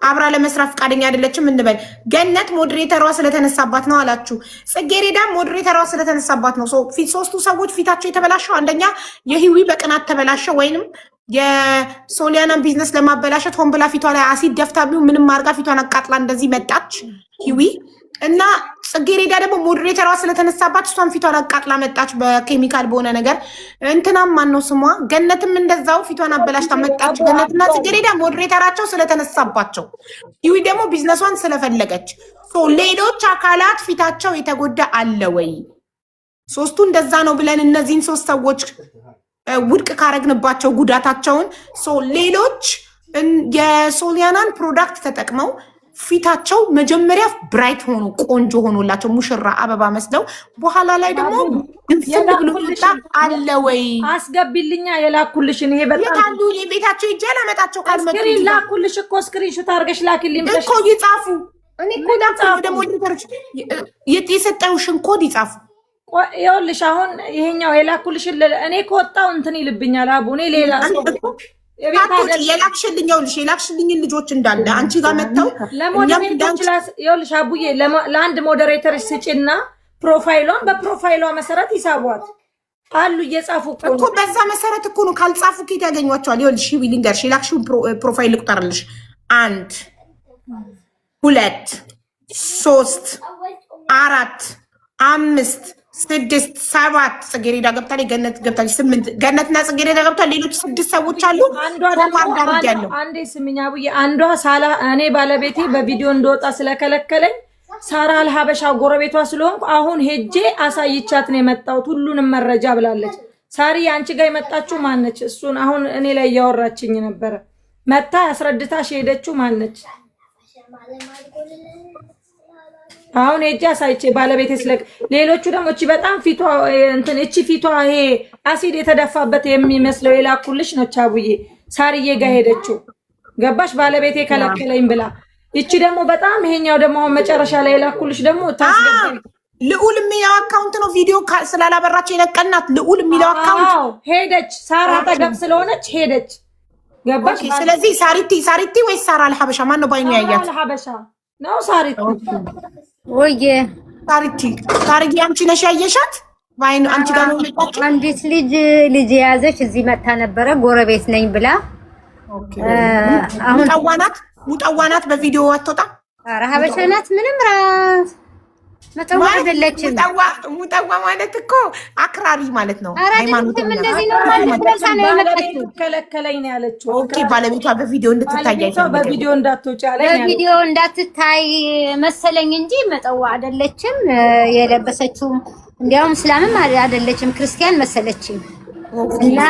አብራ ለመስራት ፈቃደኛ አይደለችም እንበል። ገነት ሞዴሬተሯ ስለተነሳባት ነው አላችሁ። ጽጌሬዳ ሞዴሬተሯ ስለተነሳባት ነው። ሶስቱ ሰዎች ፊታቸው የተበላሸው አንደኛ የሂዊ በቅናት ተበላሸ፣ ወይንም የሶሊያናን ቢዝነስ ለማበላሸት ሆን ብላ ፊቷ ላይ አሲድ ደፍታ ምንም አርጋ ፊቷን አቃጥላ እንደዚህ መጣች ሂዊ። እና ጽጌሬዳ ደግሞ ሞዴሬተሯ ስለተነሳባት እሷን ፊቷን አቃጥላ መጣች በኬሚካል በሆነ ነገር። እንትናም ማነው ስሟ ገነትም እንደዛው ፊቷን አበላሽታ መጣች። ገነትና ጽጌሬዳ ሞዴሬተራቸው ስለተነሳባቸው፣ ይዊ ደግሞ ቢዝነሷን ስለፈለገች። ሌሎች አካላት ፊታቸው የተጎዳ አለ ወይ? ሶስቱ እንደዛ ነው ብለን እነዚህን ሶስት ሰዎች ውድቅ ካረግንባቸው ጉዳታቸውን ሌሎች የሶሊያናን ፕሮዳክት ተጠቅመው ፊታቸው መጀመሪያ ብራይት ሆኖ ቆንጆ ሆኖላቸው ሙሽራ አበባ መስለው በኋላ ላይ ደግሞ እንፍንድ ብሎ ይወጣ አለ ወይ? አስገቢልኛ የላኩልሽን። ይሄ በጣም የታሉ የቤታቸው ይጀ ለመጣቸው ካልመጡ ስክሪን ላኩልሽ እኮ ስክሪንሾት አድርገሽ ላኪልኝ እኮ ይጻፉ። እኔ እኮ ዳክተር ደግሞ የሰጠውሽን ኮድ ይጻፉ። ይኸውልሽ አሁን ይሄኛው የላኩልሽን እኔ ከወጣው እንትን ይልብኛል። አቡ እኔ ሌላ ሰው የላክሽልኝን ልጆች እንዳለ አንቺ ጋር መጥተው ይኸውልሽ አቡዬ ለአንድ ሞዴሬተር ስጪና ፕሮፋይሏን በፕሮፋይሏ መሰረት ይሳቧት አሉ እየጻፉ እኮ በዛ መሰረት እኮ ነው። ካልጻፉ ኬት ያገኟቸዋል? ይኸውልሽ ዊሊንገርሽ የላክሽውን ፕሮፋይል ልቁጠርልሽ 1 2 3 4 5 6 7 ጽጌሬዳ ገብታለች፣ ገነት ገብታለች 8 ገነትና ጽጌሬዳ ገብታለች። ሌሎች 6 ሰዎች አሉ። አንዴ ስሚኝ አቡዬ፣ አንዷ ሳላ እኔ ባለቤቴ በቪዲዮ እንደወጣ ስለከለከለኝ ሳራ አልሀበሻ ጎረቤቷ ስለሆንኩ አሁን ሄጄ አሳይቻት ነው የመጣሁት ሁሉንም መረጃ ብላለች። ሳሪ አንቺ ጋር የመጣችው ማነች? እሱን አሁን እኔ ላይ እያወራችኝ ነበረ። መታ ያስረድታሽ ሄደችው ማነች? አሁን ሄጄ አሳይቼ ባለቤቴ ስለክ ሌሎቹ ደግሞ እቺ በጣም ፊቷ እንትን እቺ ፊቷ ይሄ አሲድ የተደፋበት የሚመስለው የላኩልሽ ነው አቡዬ። ሳርዬ ጋር ሄደችው ገባሽ? ባለቤቴ ከለከለኝ ብላ። እቺ ደግሞ በጣም ይሄኛው ደግሞ አሁን መጨረሻ ላይ የላኩልሽ ደግሞ ታስገባኝ። ልዑል የሚለው አካውንት ነው። ቪዲዮ ስላላበራቸው የለቀናት ልዑል የሚለው አካውንት ሄደች። ሳራ አጠገብ ስለሆነች ሄደች። ገባሽ? ስለዚህ ሳሪቲ ወይስ ሳራ አልሀበሻ ማን ነው ባይኑ ያያት? አልሀበሻ ነው ሳሪቲ ወየ ታርጊ አንቺ ነሽ ያየሻት? ባይኑ አንቺ ጋር ነው የመጣችው። አንዲት ልጅ የያዘች እዚህ መታ ነበረ ጎረቤት ነኝ ብላ። አሁን ሙጠዋናት በቪዲዮ አትወጣ። ኧረ ሀበሻ ናት። ምንም ራስ መጠዋ አይደለችም። ሙጠዋ ማለት እኮ አክራሪ ማለት ነው። ሃይማኖት እንደዚህ ነው ማለት ነው። የመጣችው ከለከለኝ ነው ያለችው። ኦኬ ባለቤቷ በቪዲዮ እንድትታይ በቪዲዮ እንዳትወጪ አለኝ። በቪዲዮ እንዳትታይ መሰለኝ እንጂ መጠዋ አይደለችም። የለበሰችው እንዲያውም እስላምም አይደለችም ክርስቲያን መሰለችኝ። እና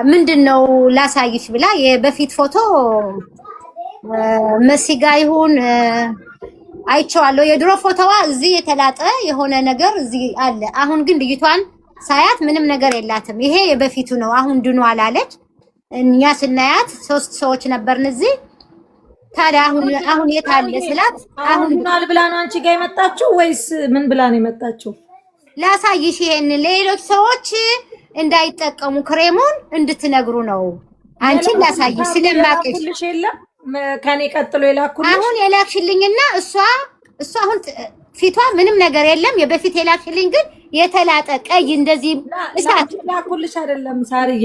ምንድነው ላሳይሽ ብላ የበፊት ፎቶ መሲጋ ይሁን አይቼዋለሁ። የድሮ ፎቶዋ እዚህ የተላጠ የሆነ ነገር እዚህ አለ። አሁን ግን ልጅቷን ሳያት ምንም ነገር የላትም። ይሄ የበፊቱ ነው። አሁን ድኗል አለች። እኛ ስናያት 3 ሰዎች ነበርን እዚህ። ታዲያ አሁን የት አለ ስላት አሁን ምናል ብላ ነው አንቺ ጋር የመጣችው ወይስ ምን ብላ ነው የመጣችው? ላሳይሽ ይሄን ሌሎች ሰዎች እንዳይጠቀሙ ክሬሙን እንድትነግሩ ነው። አንቺን ላሳይሽ ስለማቀሽ ሁሉሽ የለም ከኔ ቀጥሎ የላኩልሽ አሁን የላክሽልኝና እሷ አሁን ፊቷ ምንም ነገር የለም። የበፊት የላክሽልኝ ግን የተላጠ ቀይ እንደዚህ እሳት ላኩልሽ አይደለም ሳርዬ፣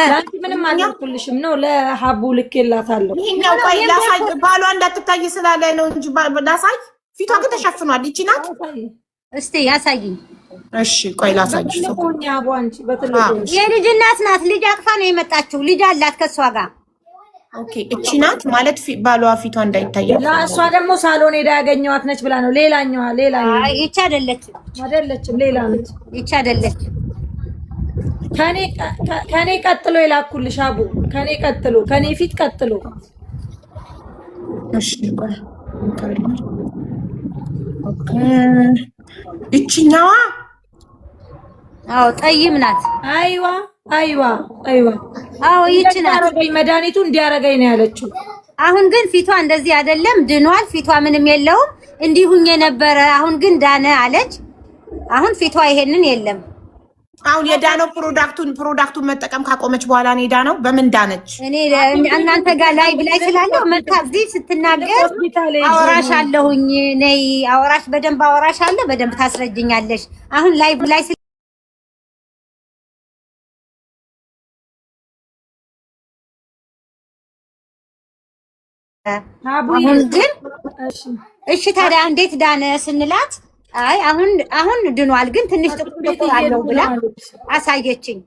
ላንቺ ምንም አላኩልሽም ነው ለሀቡ ልኬላታለሁ። ይሄኛው ቆይ ላሳይ፣ ባሏ እንዳትታይ ስላለ ነው እንጂ ላሳይ። ፊቷ ግን ተሸፍኗል። ይቺ ናት። እስቲ ያሳይኝ። እሺ ቆይ ላሳይሽ። ለቆኛ አቡ አንቺ በትልቁ የልጅ እናት ናት። ልጅ አቅፋ ነው የመጣችው። ልጅ አላት ከሷ ጋር። ኦኬ እቺ ናት ማለት ባሏ ፊቷ እንዳይታይ። እሷ ደግሞ ሳሎን ሄዳ ያገኘዋት ነች ብላ ነው። ሌላኛዋ አይ ይቺ አይደለችም፣ ሌላ ነች። ይቺ አይደለችም። ከኔ ቀጥሎ የላኩልሽ አቡ፣ ከኔ ፊት ቀጥሎ። እሺ ኦኬ እቺኛዋ ጠይም ናት። አይዋ ይቺ ናት። መድኃኒቱ እንዲያረገኝ ነው ያለችው። አሁን ግን ፊቷ እንደዚህ አይደለም፣ ድኗል። ፊቷ ምንም የለውም። እንዲሁኝ የነበረ አሁን ግን ዳነ አለች። አሁን ፊቷ ይሄንን የለም። አሁን የዳነው ፕሮዳክቱን መጠቀም ካቆመች በኋላ ነው የዳነው። በምን ዳነች? እኔ እናንተ ጋር ላይ ስላለው መታ እዚህ ስትናገር አወራሽ አለሁኝ ነይ አወራሽ፣ በደንብ አወራሽ አለ፣ በደንብ ታስረጅኛለሽ። አሁን ላይ አሁን ግን እሺ ታዲያ እንዴት ዳነ ስንላት አይ አሁን ድኗል፣ ግን ትንሽ ጥቁር አለው ብላ አሳየችኝ።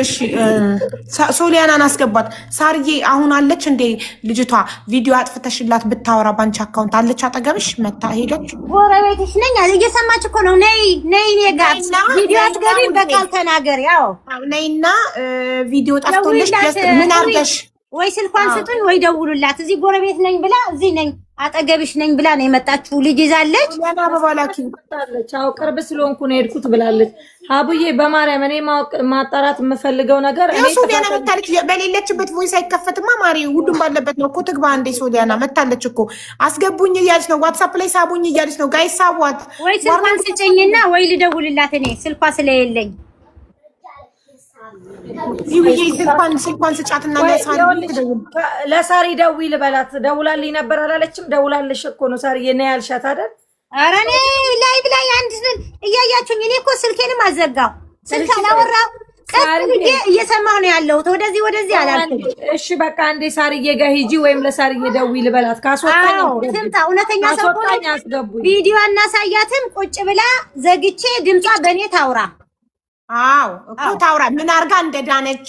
እሺ ሶሊያናን አስገባት። ሳርዬ አሁን አለች እንዴ ልጅቷ? ቪዲዮ አጥፍተሽላት ብታወራ ባንቺ አካውንት አለች አጠገብሽ? መታ ሄደች። ጎረቤትሽ ነኝ እየሰማች እኮ ነው። ነይ እኔ ጋር ቪዲዮ አትገቢም፣ በቃል ተናገሪ። ያው ነይና ቪዲዮ ጠፍቶልሽ ምን አርገሽ ወይ ስልኳን ስጡኝ ወይ ደውሉላት። እዚህ ጎረቤት ነኝ ብላ እዚህ ነኝ አጠገብሽ ነኝ ብላ ነው የመጣችው። ልጅ ይዛለች። ያና በባላኪ ታለች። አው ቅርብ ስለሆንኩ ነው የሄድኩት ብላለች። ሀቡዬ በማርያም እኔ ማጣራት የምፈልገው ነገር እኔ ሶሊያና መታለች። በሌለችበት ቮይስ አይከፈትማ ማሪ፣ ሁሉም ባለበት ነው እኮ። ትግባ እንዴ ሶሊያና መታለች እኮ። አስገቡኝ እያለች ነው፣ ዋትስአፕ ላይ ሳቡኝ እያለች ነው። ጋይስ ሳቧት። ወይ ስልኳን ስጭኝና ወይ ልደውልላት። እኔ ስልኳ ስለሌለኝ ይውዬ ስልኳን ስጫትና ለሳሪ ደውይ ልበላት። ደውላልኝ ነበር አላለችም? ደውላለሽ እኮ ነው ሳሪ የኔ ያልሻት አይደል? ኧረ እኔ ላይ ብላይ አንድ እያያችሁኝ። እኔ እኮ ስልኬንም አዘጋው። ስልክ አላወራው ቀጥልዬ እየሰማሁ ነው ያለሁት። ወደዚህ አላልኩም። እሺ በቃ አንዴ ሳሪዬ ጋር ሂጂ ወይም ለሳሪዬ ደውይ ልበላት። ካስወጣኝ ትምጣ። እውነተኛ ሰው ቪዲዮ እናሳያትም። ቁጭ ብላ ዘግቼ ድምጿ በእኔ ታውራ። አዎ እኮ ታውራ። ምን አርጋ እንደዳነች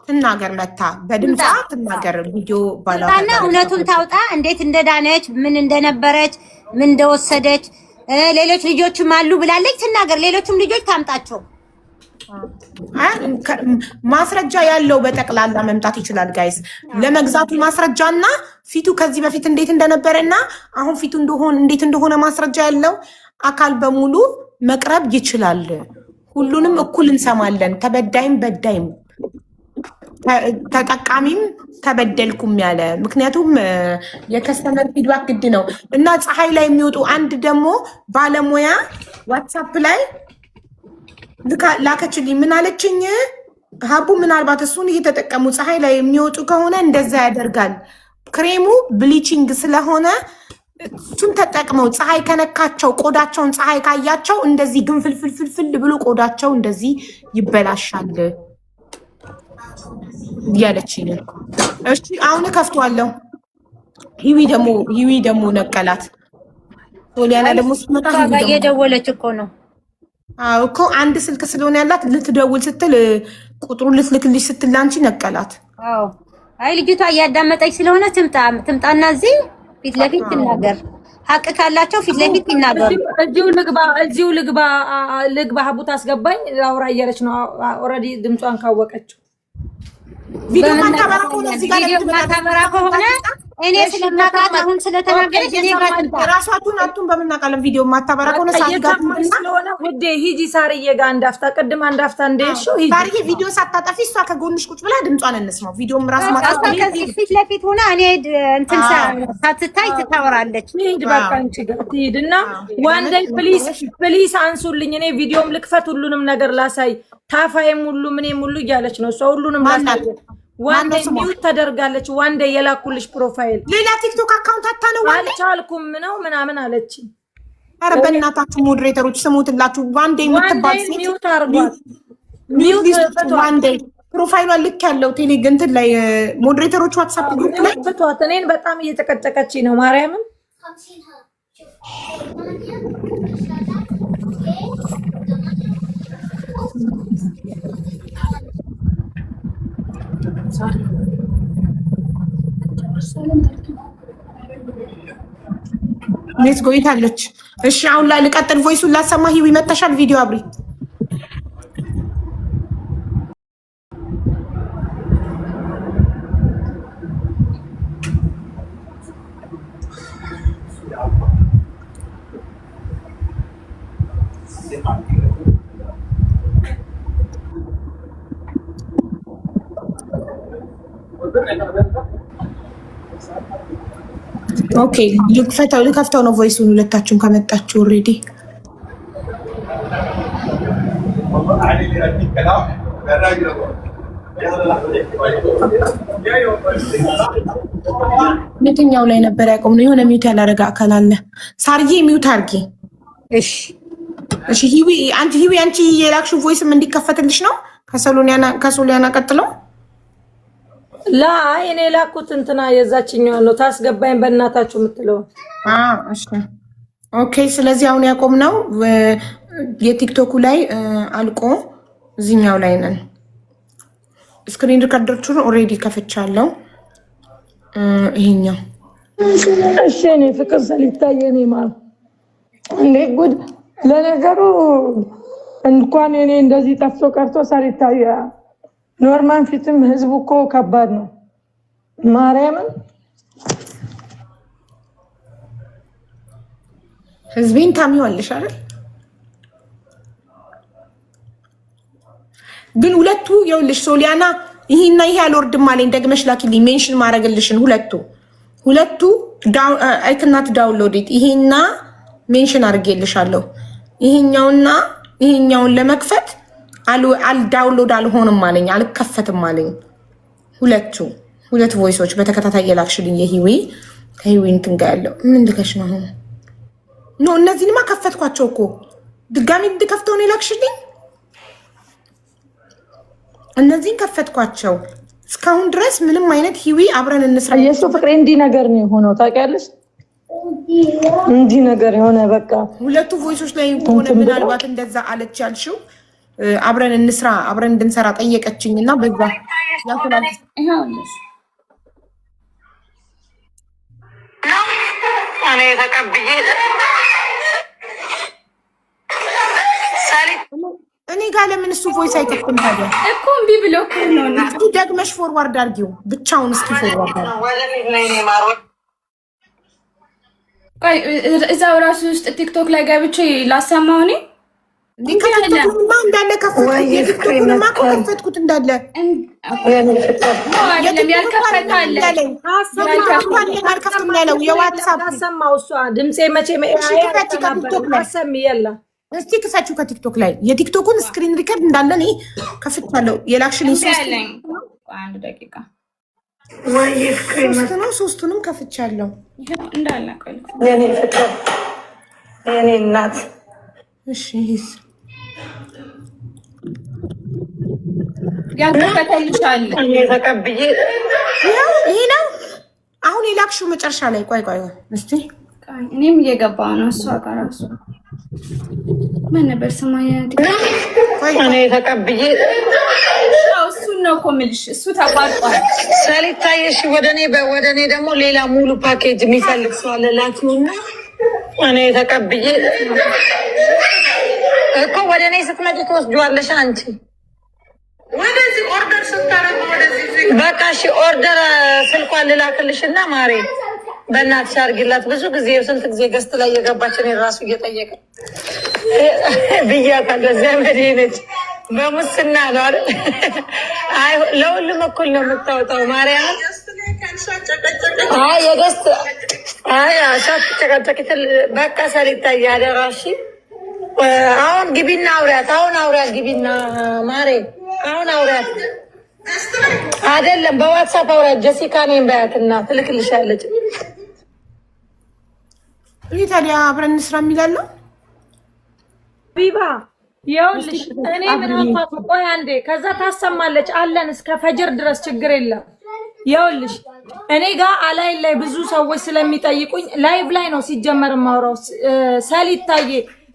ትናገር። መታ በድምጿ ትናገር። ቪዲዮ ባላውጣና እውነቱን ታውጣ። እንዴት እንደዳነች፣ ምን እንደነበረች፣ ምን እንደወሰደች፣ ሌሎች ልጆችም አሉ ብላለች ትናገር። ሌሎችም ልጆች ታምጣቸው። ማስረጃ ያለው በጠቅላላ መምጣት ይችላል። ጋይስ ለመግዛቱ ማስረጃና ፊቱ ከዚህ በፊት እንዴት እንደነበረና አሁን ፊቱ እንዴት እንደሆነ ማስረጃ ያለው አካል በሙሉ መቅረብ ይችላል። ሁሉንም እኩል እንሰማለን። ተበዳይም በዳይም ተጠቃሚም ተበደልኩም ያለ። ምክንያቱም የከስተመር ፊድባክ ግድ ነው እና ፀሐይ ላይ የሚወጡ አንድ ደግሞ ባለሙያ ዋትሳፕ ላይ ላከችልኝ። ምን አለችኝ? ሀቡ ምናልባት እሱን እየተጠቀሙ ፀሐይ ላይ የሚወጡ ከሆነ እንደዛ ያደርጋል። ክሬሙ ብሊቺንግ ስለሆነ እሱን ተጠቅመው ፀሐይ ከነካቸው ቆዳቸውን ፀሐይ ካያቸው እንደዚህ ግንፍልፍልፍል ብሎ ቆዳቸው እንደዚህ ይበላሻል እያለችኝ። እሺ አሁን ከፍቷለሁ። ሂዊ ደግሞ ነቀላት። ሶሊያና ደግሞ ስትመጣ እየደወለች እኮ ነው። አዎ እኮ አንድ ስልክ ስለሆነ ያላት ልትደውል ስትል ቁጥሩን ልትልክልሽ ስትል ላንቺ ነቀላት። አዎ አይ ልጅቷ እያዳመጠች ስለሆነ ትምጣና እዚህ ፊት ለፊት ትናገር። ሀቅ ካላቸው ፊት ለፊት ይናገሩ። እዚሁ ልግባ ሀቡ ታስገባኝ አውራ እያለች ነው። ኦልሬዲ ድምጿን ካወቀችው ቪዲዮ ማታበራ ከሆነ እኔ ስለማውቃት አሁን ስለተናገረች እኔ ጋር ራሷቱን አቱን በምናቀለም ቪዲዮ ማታበራ ከሆነ ሳትጋር ስለሆነ ውዴ ሂጂ ሳርዬ ጋር አንዳፍታ ቅድም አንዳፍታ እንደሽው ሂጂ ሳርዬ ቪዲዮ ሳታጠፊ እሷ ከጎንሽ ቁጭ ብላ ድምጿን እንስማው። ቪዲዮም ራስ ማጣጣ ከዚህ ፊት ለፊት ሆና እኔ እንትን ሳትታይ ትታወራለች። ሂድ በቃ አንቺ ጋር ትሂድና ዋን ዴይ ፕሊስ አንሱልኝ። እኔ ቪዲዮም ልክፈት ሁሉንም ነገር ላሳይ ታፋይም ሁሉ ምንም ሁሉ እያለች ነው እሷ ሁሉንም ላሳይ ዋን ዴይ ሚውት ተደርጋለች። ዋን ዴይ የላኩልሽ ፕሮፋይል ሌላ ቲክቶክ አካውንት አታነው አልቻልኩም ነው ምናምን አለች። ኧረ በእናታችሁ ሞዴሬተሮች ስሙትላችሁ። ዋን ዴይ የምትባል ሴት ሚውት አርጓት። ሚውት ዋን ዴይ ፕሮፋይሏን ልክ ያለው ቴሌግራም ላይ ሞዴሬተሮች ዋትስአፕ ግሩፕ ላይ ፍቷት። እኔን በጣም እየተቀጨቀች ነው ማርያምን። ሌትስ ጎ ይታለች። እሺ አሁን ላይ ልቀጥል። ቮይሱን ላሰማ። ሂዊ መተሻል ቪዲዮ አብሪ። ኦኬ ልከፍተው ነው ቮይሱን። ሁለታችሁም ከመጣችሁ ኦልሬዲ የትኛው ላይ ነበር ያቆምነው? የሆነ ሚውት ያላረጋ አካል አለ። ሳርዬ ሚውት አርጊ። እሺ እሺ። ሂዊ አንቺ የላክሽው ቮይስም እንዲከፈትልሽ ነው ከሶሊያና ቀጥለው ላ እኔ ላኩት እንትና የዛችኛው ነው ታስገባኝ በእናታችሁ የምትለው። እሺ ኦኬ። ስለዚህ አሁን ያቆምነው የቲክቶኩ ላይ አልቆ እዚህኛው ላይ ነን። ስክሪን ሪከርደሮቹን ኦልሬዲ ከፍቻለሁ። ይሄኛው እሺ። እኔ ፍቅር ሰሊታየ እኔ ማለት እንዴ ጉድ። ለነገሩ እንኳን እኔ እንደዚህ ጠፍቶ ቀርቶ ሰሊታየ ኖርማን ፊትም ህዝቡ እኮ ከባድ ነው። ማርያምን ህዝቤን ታሚዋለሽ አይደል? ግን ሁለቱ ይኸውልሽ ሶሊያና ይሄና ይሄ አልወርድም አለኝ። ደግመሽ ላኪልኝ ሜንሽን ማድረግልሽን ሁለቱ አይክናት ዳውንሎድ ይሄና ሜንሽን አድርጌልሻለሁ። ይሄኛውና ይሄኛውን ለመክፈት ዳውንሎድ አልሆንም አለኝ፣ አልከፈትም አለኝ። ሁለት ቮይሶች በተከታታይ የላክሽልኝ የሂዊ ከሂዊ እንትን ጋር ያለው ምን ልከሽ ነው አሁን? ኖ እነዚህንማ ከፈትኳቸው እኮ ድጋሚ እንድከፍተው ነው የላክሽልኝ። እነዚህን ከፈትኳቸው እስካሁን ድረስ ምንም አይነት ሂዊ አብረን እንስራ የሱ ፍቅሬ እንዲህ ነገር ነው የሆነው ታውቂያለሽ? እንዲህ ነገር የሆነ በቃ ሁለቱ ቮይሶች ላይ ሆነ ምናልባት እንደዛ አለች ያልሽው አብረን እንስራ አብረን እንድንሰራ ጠየቀችኝ እና በዛ ያፈላል። ይኸውልሽ እኔ ተቀብዬ እኔ ጋር ለምን እሱ ቮይስ አይከፍትም ታዲያ? እኮ እምቢ ብሎ ነው ነው። እስኪ ደግመሽ ፎርዋርድ አድርጊው ብቻውን። እስኪ ፎርዋርድ ቆይ እዛው ራሱ ውስጥ ቲክቶክ ላይ ገብቼ ላሰማው እኔ ዲካታቱማ እንዳለ የቲክቶክንማ ከፈትኩት እንዳለ አይደለም ያልከፈተ አለ አልከፍትም ያለው የዋትስአፕ አሰማው። እሷ ድምጼ መቼ አሰሚ የለ እስቲ ክፈችው ከቲክቶክ ላይ የቲክቶኩን ስክሪን ሪከርድ እንዳለ እኔ ከፍቻለሁ። የላክሽልኝ አንድ ደቂቃ ሶስቱንም ከፍቻለሁ እንዳለ። የኔ ፍቅር የኔ እናት እሺ ይሄስ ያልከፈተልሻል ተቀብዬ ይሄ ነው አሁን የላክሽው መጨረሻ ላይ። ቆይ እስቲ እኔም እየገባሁ ነው። እሷ ጋር እሱ ምን ነበር ሰማያ እኔ ተቀብዬ እሱን ነው እኮ የምልሽ። እሱ ተቋርጧል። ሰሊታየሽ ወደ እኔ ደግሞ ሌላ ሙሉ ፓኬጅ የሚፈልግ ሰው አለ ላኪውና እኔ ተቀብዬ እኮ ወደ እኔ ስትመጪ ትወስጂዋለሽ አንቺ። ወደዚህ ኦርደር ስታረግ ወደዚህ በቃ እሺ፣ ኦርደር ስልኳን ልላክልሽና ማሬ በእናትሽ አድርጊላት። ብዙ ጊዜ ስንት ጊዜ ገስት ላይ የገባችን የራሱ እየጠየቀ ብያታለሁ። ዘመዴ ነች በሙስና ነው አይደል? አይ ለሁሉም እኩል ነው የምታወጣው ማርያም። አይ የገስት አይ ሳትጨቃጨቂ በቃ ሰሊታይ አደራሽ። አሁን ግቢና አውሪያት። አሁን አውሪያት ግቢና ማሬ አሁን አውሪያት። አይደለም በዋትሳፕ አውሪያት። ጀሲካ ነኝ በያትና ትልክልሻለች። ይህ ታዲያ አብረን እንስራ የሚላለው ቢባ ይኸውልሽ፣ እኔ ምን አልኳት? ቆይ አንዴ፣ ከዛ ታሰማለች አለን እስከ ፈጅር ድረስ ችግር የለም። ይኸውልሽ እኔ ጋር አላይን ላይ ብዙ ሰዎች ስለሚጠይቁኝ ላይቭ ላይ ነው ሲጀመር ማውራው። ሰሊታዬ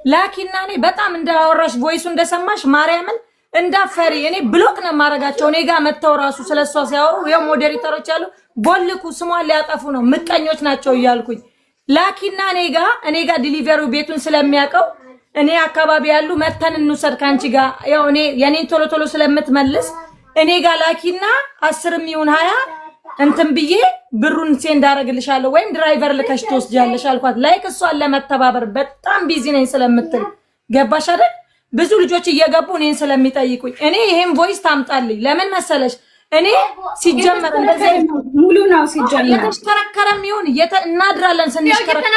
ላኪና እኔ በጣም እንዳወራሽ ቮይሱ እንደሰማሽ ማርያምን እንዳፈሪ እኔ ብሎክ ነው የማደርጋቸው። እኔ ጋር መተው ራሱ ስለሷ ሲያወሩ ያው ሞዴሬተሮች አሉ ቦልኩ ስሟን ሊያጠፉ ነው ምቀኞች ናቸው እያልኩኝ ላኪና እኔ ጋር ዲሊቨሪው ቤቱን ስለሚያውቀው እኔ አካባቢ ያሉ መተን እንውሰድ ካንቺ ጋር ያው እኔ የኔን ቶሎ ቶሎ ስለምትመልስ እኔ ጋር ላኪና 10 ይሁን 20 እንትን ብዬ ብሩን ሴንድ አደርግልሻለሁ ወይም ድራይቨር ልከሽ ትወስጃለሽ አልኳት። ላይክ እሷን ለመተባበር በጣም ቢዚ ነኝ ስለምትል ገባሽ አይደል? ብዙ ልጆች እየገቡ እኔን ስለሚጠይቁኝ እኔ ይሄን ቮይስ ታምጣልኝ። ለምን መሰለሽ እኔ ሲጀመር እንደዚህ ሙሉ ነው ሲጀመር የተሽከረከረም ይሁን እናድራለን ስንሽከረከር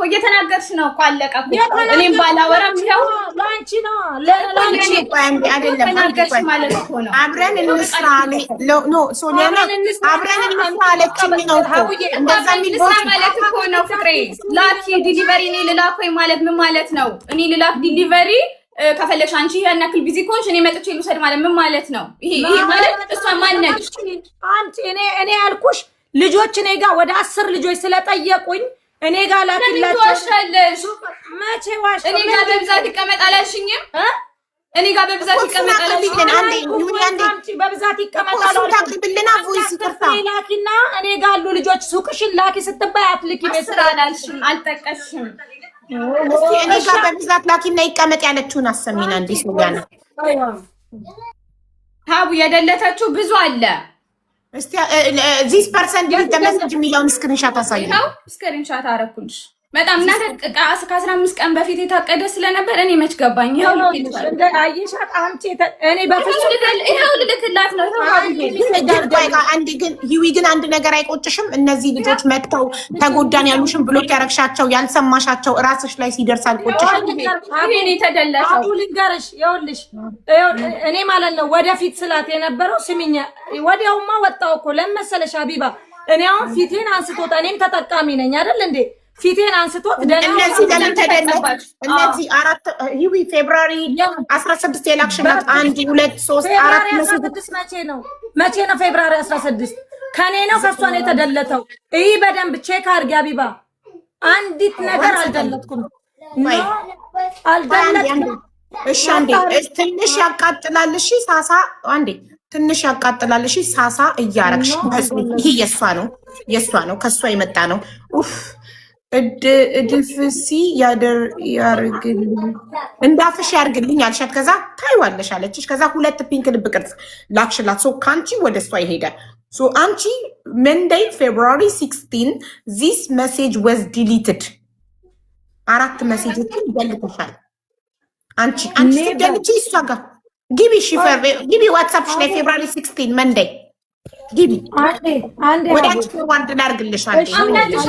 እየተናገርሽ ነው እኮ አለቀ እኮ እኔም ባላወራም ይኸው ላንቺ ነው ለላንቺ አይደለም ማለት እኮ ነው። አብረን እንስራ ኖ ሶሊያና አብረን እንስራ አለችኝ ነው እንደዛ የሚል ማለት እኮ ነው። ፍቅሬ ላኪ ዲሊቨሪ እኔ ልላኮኝ ማለት ምን ማለት ነው? እኔ ልላክ ዲሊቨሪ ከፈለሽ አንቺ ያን ያክል ቢዚ ኮንሽ እኔ መጥቼ ልውሰድ ማለት ምን ማለት ነው? ይሄ ማለት እሷ ማን ነች? አንቺ እኔ ያልኩሽ ልጆች እኔ ጋር ወደ 10 ልጆች ስለጠየቁኝ እኔ ጋር ላክላችሁ። መቼ ዋሽ? እኔ ጋር በብዛት ይቀመጣል አልሽኝም? እኔ ጋር በብዛት ይቀመጣል አልሽኝም? አንቺ በብዛት ይቀመጣል ታቅብልና ቮይስ ይከፋ ላኪና እኔ ጋር ያሉ ልጆች ሱቅሽን ላኪ ስትባይ አትልኪ መስራን አልሽም አልጠቀሽም። እኔ ጋር በብዛት ላኪና ይቀመጥ ያለችውን አሰሚና እንዴ ሶሊያና ታቡ የደለተችው ብዙ አለ። እስቲ ዚስ ፐርሰን ዲሊት ዘ ሜሴጅ የሚለውን ስክሪንሻት አሳዩ። ስክሪንሻት አረኩልሽ። በጣም እናንተ ከ15 ቀን በፊት የታቀደ ስለነበር እኔ መች ገባኝ። ይሄው አይሻት አንቺ እኔ በፍጹም ይሄው ልልክላት ነው። አንዴ ግን ሂዊ ግን አንድ ነገር አይቆጭሽም? እነዚህ ልጆች መጥተው ተጎዳን ያሉሽም ብሎክ ያረግሻቸው ያልሰማሻቸው እራስሽ ላይ ሲደርስ አልቆጭሽም? እኔ ተደለተው ልንገርሽ፣ ይኸውልሽ እኔ ማለት ነው ወደፊት ስላት የነበረው ስሚኛ፣ ወዲያውማ ወጣው እኮ ለመሰለሽ ሀቢባ እኔ አሁን ፊቴን አንስቶት እኔም ተጠቃሚ ነኝ አይደል እንዴ? ፊቴን አንስቶት እነዚህ ለምን ተደለች? እነዚህ አራት ሂዊ ፌብራሪ 16 የላክሽናት 1 2 3 4 መቼ ነው ፌብራሪ 16 ከኔ ነው ከሷ ነው የተደለተው። ይሄ በደንብ ቼክ አድርጊ ሀቢባ። አንዲት ነገር አልደለትኩም አልደለትኩም። እሺ አንዴ ትንሽ ያቃጥላል። እሺ ሳሳ አንዴ ትንሽ ያቃጥላል። እሺ ሳሳ እያረግሽ ይሄ የሷ ነው ከሷ የመጣ ነው። ኡፍ እድፍሲ ያርግልኝ እንዳፍሽ ያርግልኝ አልሻት። ከዛ ታይዋለሽ አለችሽ። ከዛ 2 ፒንክ ልብ ቅርጽ ላክሽላት። ሶ ካንቺ ወደ እሷ ይሄደ። ሶ አንቺ መንዴይ ፌብሩዋሪ 16 ዚስ ሜሴጅ ዋዝ ዲሊትድ 4 ሜሴጆችን ይደልተሻል። አንቺ ትደልቺ እሷ ጋር ግቢ ሽፈር ግቢ ዋትስአፕሽ ላይ ፌብሩዋሪ 16 መንዴይ ግቢ አንዴ ወደ አንቺ ወንድ ላርግልሽ አንዴ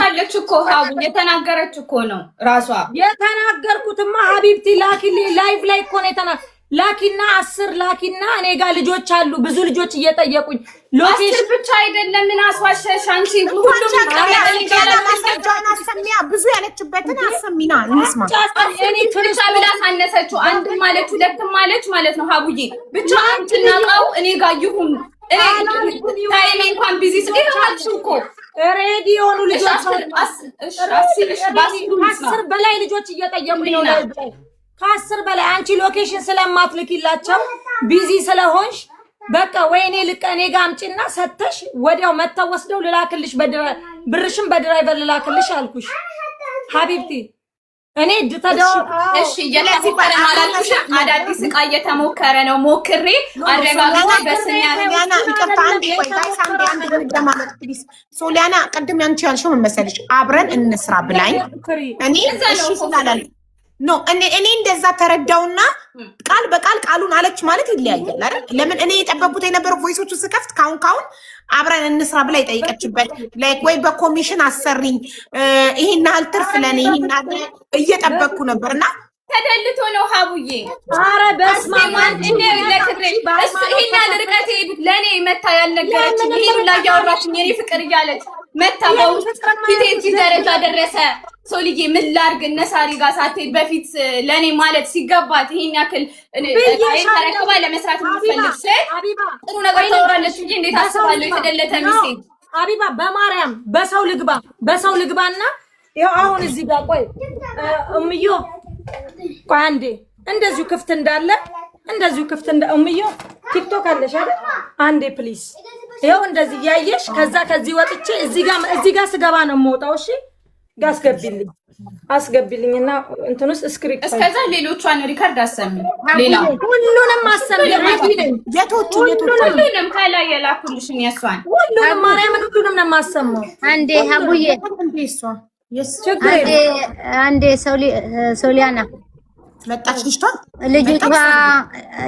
አለች እኮ ሀቡ የተናገረች እኮ ነው ራሷ የተናገርኩትማ። ሀቢብቲ ላኪልኝ ላይቭ ላይ እኮ ነው ላኪና 10 ላኪና እኔ ጋር ልጆች አሉ ብዙ ልጆች እየጠየቁኝ ሎኬሽን ብቻ አይደለም። ምን አስዋሸሽ አንቺ? ሁሉም ማስረጃውን አሰሚያ ብዙ ያለችበትን አሰሚና እንስማ። እኔ ብቻ ብላ ሳነሰችው አንድ ማለት ሁለትም ማለት ነው ሀቡዬ ብቻ አንቺ እናውቀው እኔ ጋር ይሁን ታይሜ እንኳን ቢዚ ስለሆንሽ እኮ ሬዲ የሆኑ ልጆች 10 በላይ ልጆች እየጠየቁኝ ነው። ከ10 በላይ አንቺ ሎኬሽን ስለማትልኪላቸው ቢዚ ስለሆንሽ በቃ ወይኔ እኔ ጋር አምጪና ሰተሽ ወዲያው መተው ወስደው ልላክልሽ ብርሽን በድራይቨር ልላክልሽ አልኩሽ ሀቢብቲ። እኔ እጅ ተደው እሺ እየተሞከረ ነው አላልኩሽም? አዳዲስ ዕቃ እየተሞከረ ነው። ሞክሬ አረጋግጬ በስኛ ሶሊያና ይቅርታ፣ አንዴ ቆይ ጋይስ፣ አንዴ ለማለት ፕሊዝ። ሶሊያና ቅድም ያንቺ ያልሽው ምን መሰለሽ? አብረን እንስራ ብላኝ እኔ እሺ ስላላል ኖ እኔ እንደዛ ተረዳውና ቃል በቃል ቃሉን አለች ማለት ይለያያል አይደል? ለምን እኔ የጠበቁት የነበረው ቮይሶቹ ስከፍት ካሁን አብረን እንስራ ብላ የጠየቀችበት ላይክ ወይ በኮሚሽን አሰሪኝ ይሄን ያህል ትርፍ ለኔ ይሄን እየጠበቅኩ ነበርና ተደልቶ ነው ሀቡዬ። ኧረ በስመ አብ እንዴ ለክብሬ እሱ ይሄን ያህል ርቀት ሄዱት ለኔ መታ ያልነገረችኝ ይሄን ላይ ያወራችኝ የኔ ፍቅር እያለች መታ ፊቴ ደረጃ ደረሰ። ሶልዬ ምን ላድርግ እነሳሪ ጋር ሳትሄድ በፊት ለኔ ማለት ሲገባት ይሄን ያክል ተረክባ ለመስራት የምትፈልግ ሴት ጥሩ ነገር ታወራለች እንጂ እንዴት አስባለሁ የተደለተ ሚስቴ ሀቢባ በማርያም በሰው ልግባና ይኸው አሁን እዚህ ጋር ቆይ እምዮ ቆይ አንዴ እንደዚሁ ክፍት እንዳለ እምዮ ቲክቶክ አለሽ አይደል? አንዴ ፕሊዝ ይኸው እንደዚህ ያየሽ ከዛ ከዚህ ወጥቼ እዚህ ጋር ስገባ ነው የምወጣው። እሺ አስገቢልኝና እንትን ውስጥ ስክሪፕት እስከዛ ሌሎቿን ሪከርድ አሰሚ ሌላ ሁሉንም አሰሚ ሁሉንም ከላይ የላኩልሽን የሷን ሁሉንም ማርያምን ሁሉንም ነው የማሰማው። አንዴ ሀቡዬ አንዴ ሶሊያና መጣች